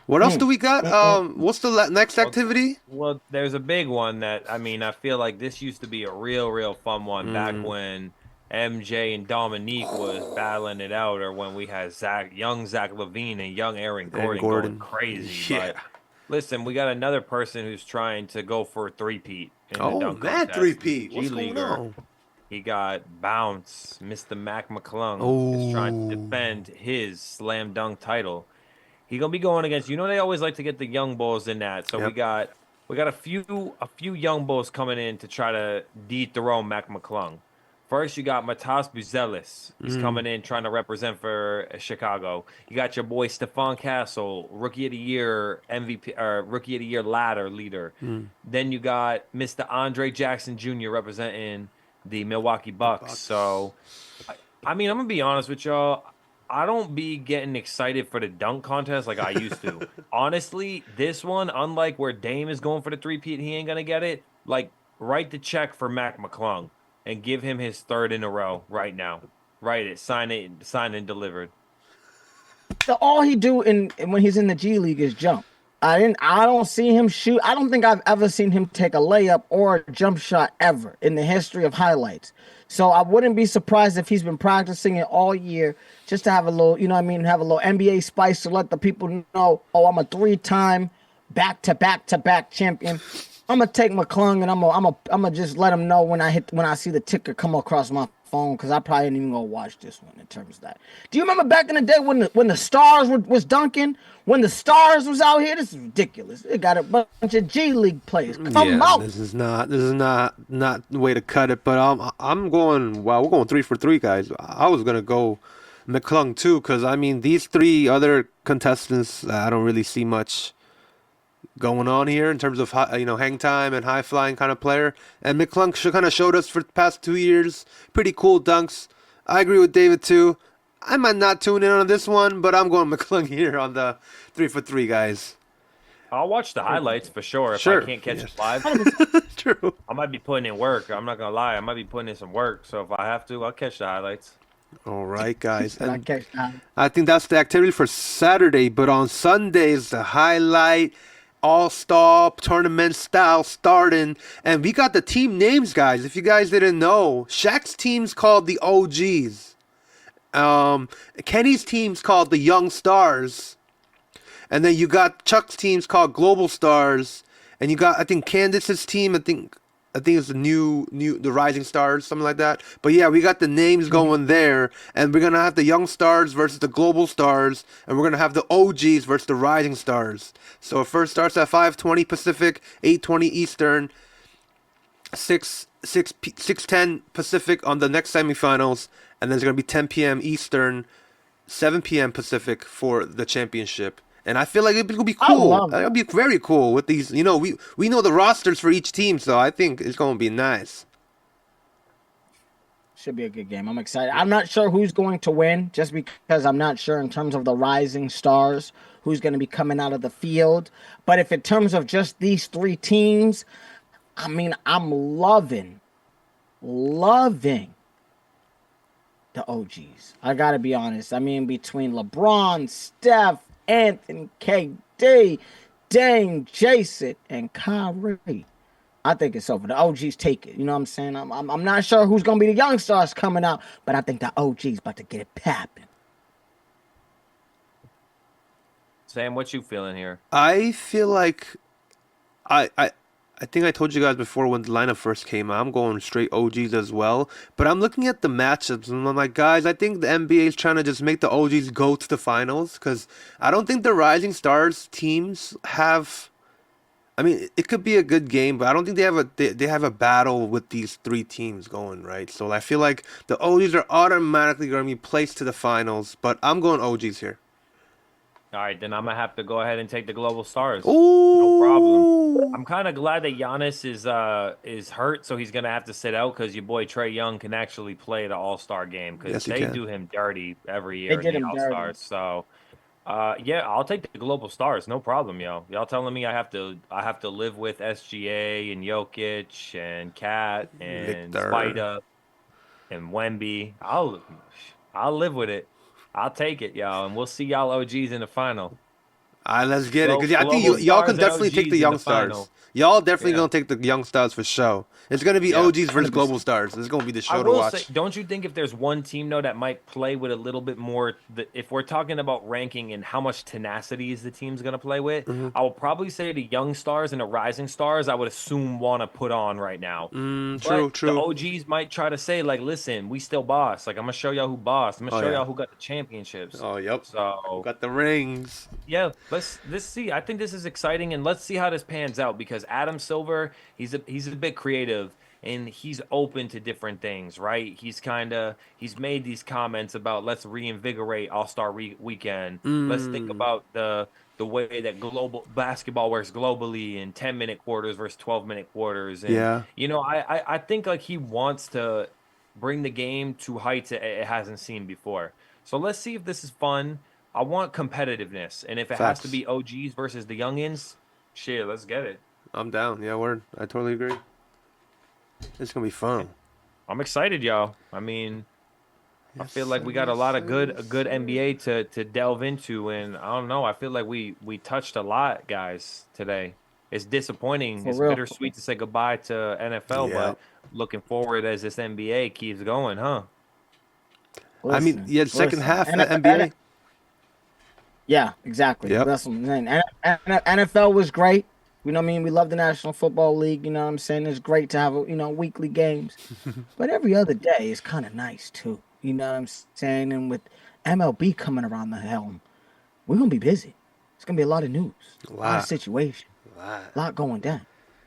What else do we got? Mm, mm. What's the next Well, activity? well, there's a big one that I mean I feel like this used to be a real fun one back Mm. when MJ and Dominique was battling it out, or when we had young Zach Levine and young Aaron And Gordon going Gordon. crazy. Yeah. But listen, we got another person who's trying to go for a three-peat in the Oh dunk man, contest. three-peat. G What's going Leaguer. on? He got Bounce. Mr. Mac McClung is trying to Oh. defend his slam dunk title. He gonna be going against. You know they always like to get the young bulls in that. So we Yep. got a few young bulls coming in to try to dethrone Mac McClung. First, you got Matas Buzelis. He's Mm. coming in trying to represent for Chicago. You got your boy Stephon Castle, Rookie of the Year MVP or Rookie of the Year ladder leader. Mm. Then you got Mr. Andre Jackson Jr. representing the Milwaukee The Bucks. Bucks. So, I mean, I'm gonna be honest with y'all. I don't be getting excited for the dunk contest like I used to. Honestly, this one, unlike where Dame is going for the three-peat, he ain't gonna get it. Like, write the check for Mac McClung and give him his third in a row right now. Write it, signed and delivered. All he do when he's in the G League is jump. I don't see him shoot. I don't think I've ever seen him take a layup or a jump shot ever in the history of highlights. So I wouldn't be surprised if he's been practicing it all year just to have a little, you know what I mean, have a little NBA spice to let the people know, oh, I'm a 3-time back-to-back champion. I'm gonna take McClung and I'm gonna just let him know when I see the ticker come across my phone, because I probably ain't even gonna watch this one in terms of that. Do you remember back in the day when the stars was dunking? When the stars was out here? This is ridiculous. They got a bunch of G League players. Come Yeah, out. this is not the way to cut it. But I'm going. Wow, we're going 3 for 3, guys. I was gonna go McClung too, because I mean these 3 other contestants, I don't really see much going on here in terms of hang time and high flying kind of player. And McClung kind of showed us for the past 2 years pretty cool dunks. I agree with David too. I might not tune in on this one, but I'm going McClung here on the 3 for 3, guys. I'll watch the highlights for sure if Sure. I can't catch Yes. it live. True. I might be putting in work. I'm not gonna lie. I might be putting in some work. So if I have to, I'll catch the highlights. All right, guys. But I And catch I think that's the activity for Saturday, but on Sundays, the highlight all-star tournament style starting, and we got the team names, guys. If you guys didn't know, Shaq's team's called the OGs. Kenny's team's called the Young Stars, and then you got Chuck's team's called Global Stars, and you got, I think, Candace's team. I think it's the Rising Stars, something like that. But yeah, we got the names going there, and we're gonna have the Young Stars versus the Global Stars, and we're gonna have the OGs versus the Rising Stars. So it first starts at 5:20 Pacific, 8:20 Eastern, 6:10 Pacific on the next semifinals, and then it's gonna be 10 p.m. Eastern, 7 p.m. Pacific for the championship. And I feel like it'll be I cool. love it. It'll be very cool with these. We know the rosters for each team, so I think it's gonna be nice. Should be a good game. I'm excited. I'm not sure who's going to win, just because I'm not sure in terms of the rising stars who's going to be coming out of the field. But if in terms of just these 3 teams, I mean, I'm loving the OGs. I got to be honest. I mean, between LeBron, Steph, Anthony, KD, Dame, Jason, and Kyrie, I think it's over. The OGs take it. You know what I'm saying? I'm not sure who's gonna be the young stars coming out, but I think the OGs about to get it popping. Sam, what you feeling here? I feel like I think I told you guys before when the lineup first came out, I'm going straight OGs as well. But I'm looking at the matchups and I'm like, guys, I think the NBA is trying to just make the OGs go to the finals, because I don't think the Rising Stars teams have. I mean, it could be a good game, but I don't think they have a battle with these 3 teams going, right? So I feel like the OGs are automatically going to be placed to the finals, but I'm going OGs here. All right, then I'm gonna have to go ahead and take the Global Stars. No problem. Ooh. I'm kind of glad that Giannis is hurt, so he's gonna have to sit out because your boy Trey Young can actually play the All-Star game because Yes, he they can. do him dirty every They year in did the him dirty. All-Stars. So, yeah, I'll take the Global Stars, no problem, yo. Y'all telling me I have to live with SGA and Jokic and Cat and Victor. Spida and Wemby. I'll live with it. I'll take it, y'all, and we'll see y'all OGs in the final. All right, let's get it. Because I think Global y'all can Stars and definitely take the OGs in young the final. stars. Y'all definitely Yeah. going to take the young stars for show. It's going to be Yeah. OGs versus 100%. global stars. It's going to be the I show to will say, watch. don't you think if there's one team though that might play with a little bit more, if we're talking about ranking and how much tenacity is the team's going to play with, I will probably say the young stars and the rising stars, I would assume want to put on right now. True, But the true. OGs might try to say like, listen, we still boss. Like I'm gonna show y'all who boss. I'm gonna Oh, show yeah. y'all who got the championships. Oh, yep. So Got the rings. yeah, let's see. I think this is exciting, and let's see how this pans out because Adam Silver, he's a bit creative and he's open to different things, right? He's made these comments about let's reinvigorate All-Star Weekend. Let's think about the way that global basketball works globally in 10-minute quarters versus 12-minute quarters, and Yeah. I think like he wants to bring the game to heights it hasn't seen before. So let's see if this is fun. I want competitiveness, and if it has to Facts. be OGs versus the youngins, shit, let's get it. I'm down. Yeah, word. I totally agree. It's going to be fun. I'm excited, y'all. I mean, I feel like we got a lot of good NBA to delve into, and I don't know. I feel like we touched a lot, guys, today. It's disappointing. For It's real. bittersweet to say goodbye to NFL, Yeah. but looking forward as this NBA keeps going, huh? I mean, yeah, the second half of the NFL NBA. Yeah, exactly. Yep. That's what I'm saying. NFL was great. You know what I mean? We love the National Football League. You know what I'm saying? It's great to have, weekly games. But every other day is kind of nice, too. You know what I'm saying? And with MLB coming around the helm, we're going to be busy. It's going to be a lot of news, a lot of situations, a lot going down.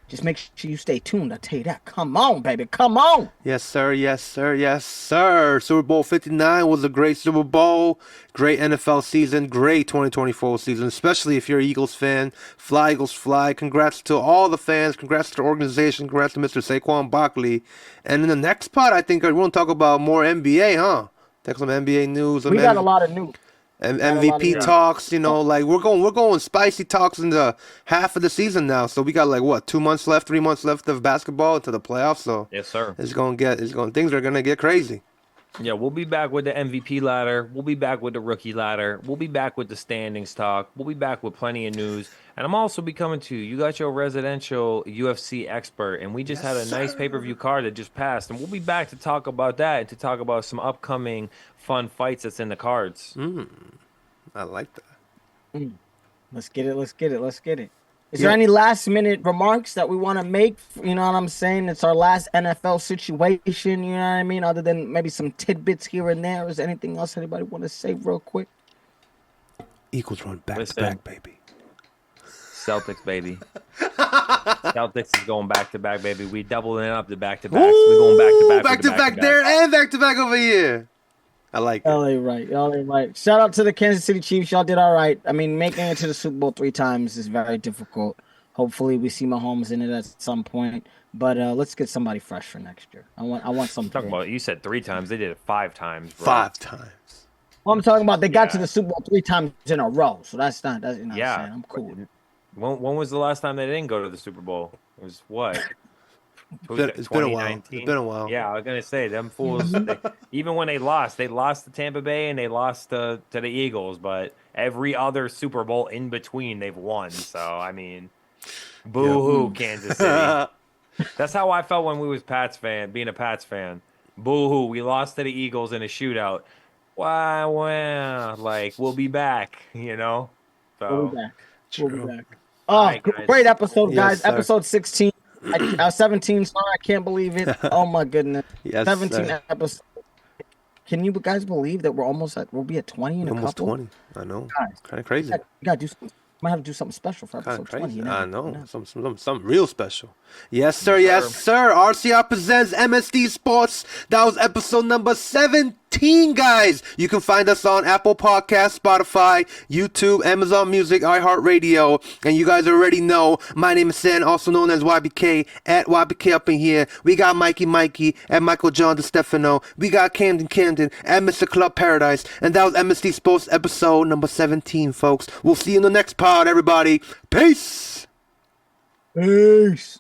Just make sure you stay tuned. I tell you that. Come on, baby. Come on. Yes, sir. Yes, sir. Yes, sir. Super Bowl 59 was a great Super Bowl. Great NFL season. Great 2024 season, especially if you're an Eagles fan. Fly, Eagles, fly. Congrats to all the fans. Congrats to the organization. Congrats to Mr. Saquon Barkley. And in the next part, I think we're going to talk about more NBA, huh? Take some NBA news. We got a lot of news. And Got a lot of MVP news. talks, like we're going spicy talks in the half of the season now. So we got like what, 2 months left, 3 months left of basketball to the playoffs. So Yes, sir. things are gonna get crazy. Yeah, we'll be back with the MVP ladder. We'll be back with the rookie ladder. We'll be back with the standings talk. We'll be back with plenty of news. And I'm also be coming to you. You got your residential UFC expert, and we just had a nice pay-per-view card that just passed. And we'll be back to talk about that and to talk about some upcoming fun fights that's in the cards. I like that. Let's get it. Let's get it. Let's get it. Is there any last minute remarks that we want to make? You know what I'm saying? It's our last NFL situation. You know what I mean? Other than maybe some tidbits here and there. Is there anything else anybody want to say real quick? Eagles run back Listen. to back, baby. Celtics, baby. Celtics is going back to back, baby. We doubling up the back to backs. We're going back to back. back there and back to back over here. I like it. Y'all ain't right. Y'all ain't right. Shout out to the Kansas City Chiefs. Y'all did all right. I mean, making it to the Super Bowl 3 times is very difficult. Hopefully, we see Mahomes in it at some point. But let's get somebody fresh for next year. I want some. Talk about it. You said 3 times. They did it 5 times, bro. 5 times. Well, I'm talking about they got to Yeah. the Super Bowl 3 times in a row. So that's not. That's, you know what I'm Yeah. saying? I'm cool. When was the last time they didn't go to the Super Bowl? It was what? It's been a while. 2019? It's been a while. Yeah, I was gonna say them fools. Even when they lost to Tampa Bay and they lost to the Eagles, but every other Super Bowl in between they've won. So I mean, boo hoo, Kansas City. That's how I felt when we was being a Pats fan. Boo hoo, we lost to the Eagles in a shootout. Wow, like we'll be back, you know. So We'll be back. We'll be True. back. All Oh, right, guys. great episode, Yes, guys. sir. Episode 16. 17. Sorry, I can't believe it. Oh my goodness. Yes, 17 sir. episodes. Can you guys believe that we'll be at 20 in a Almost couple? 20. I know. Guys, Kind of crazy. We gotta do something. Might have to do something special for Kind episode of crazy. 20. I You know. know? Something real special. Yes, sir. Yes, sir. RCR Presents MSD Sports. That was episode number 17. 17, guys. You can find us on Apple Podcasts, Spotify, YouTube, Amazon Music, iHeartRadio. And you guys already know, my name is Sam, also known as YBK, at YBK up in here. We got Mikey, at Michael John DeStefano. We got Camden, at Mr. Club Paradise. And that was MSD Sports episode number 17, folks. We'll see you in the next pod, everybody. Peace! Peace.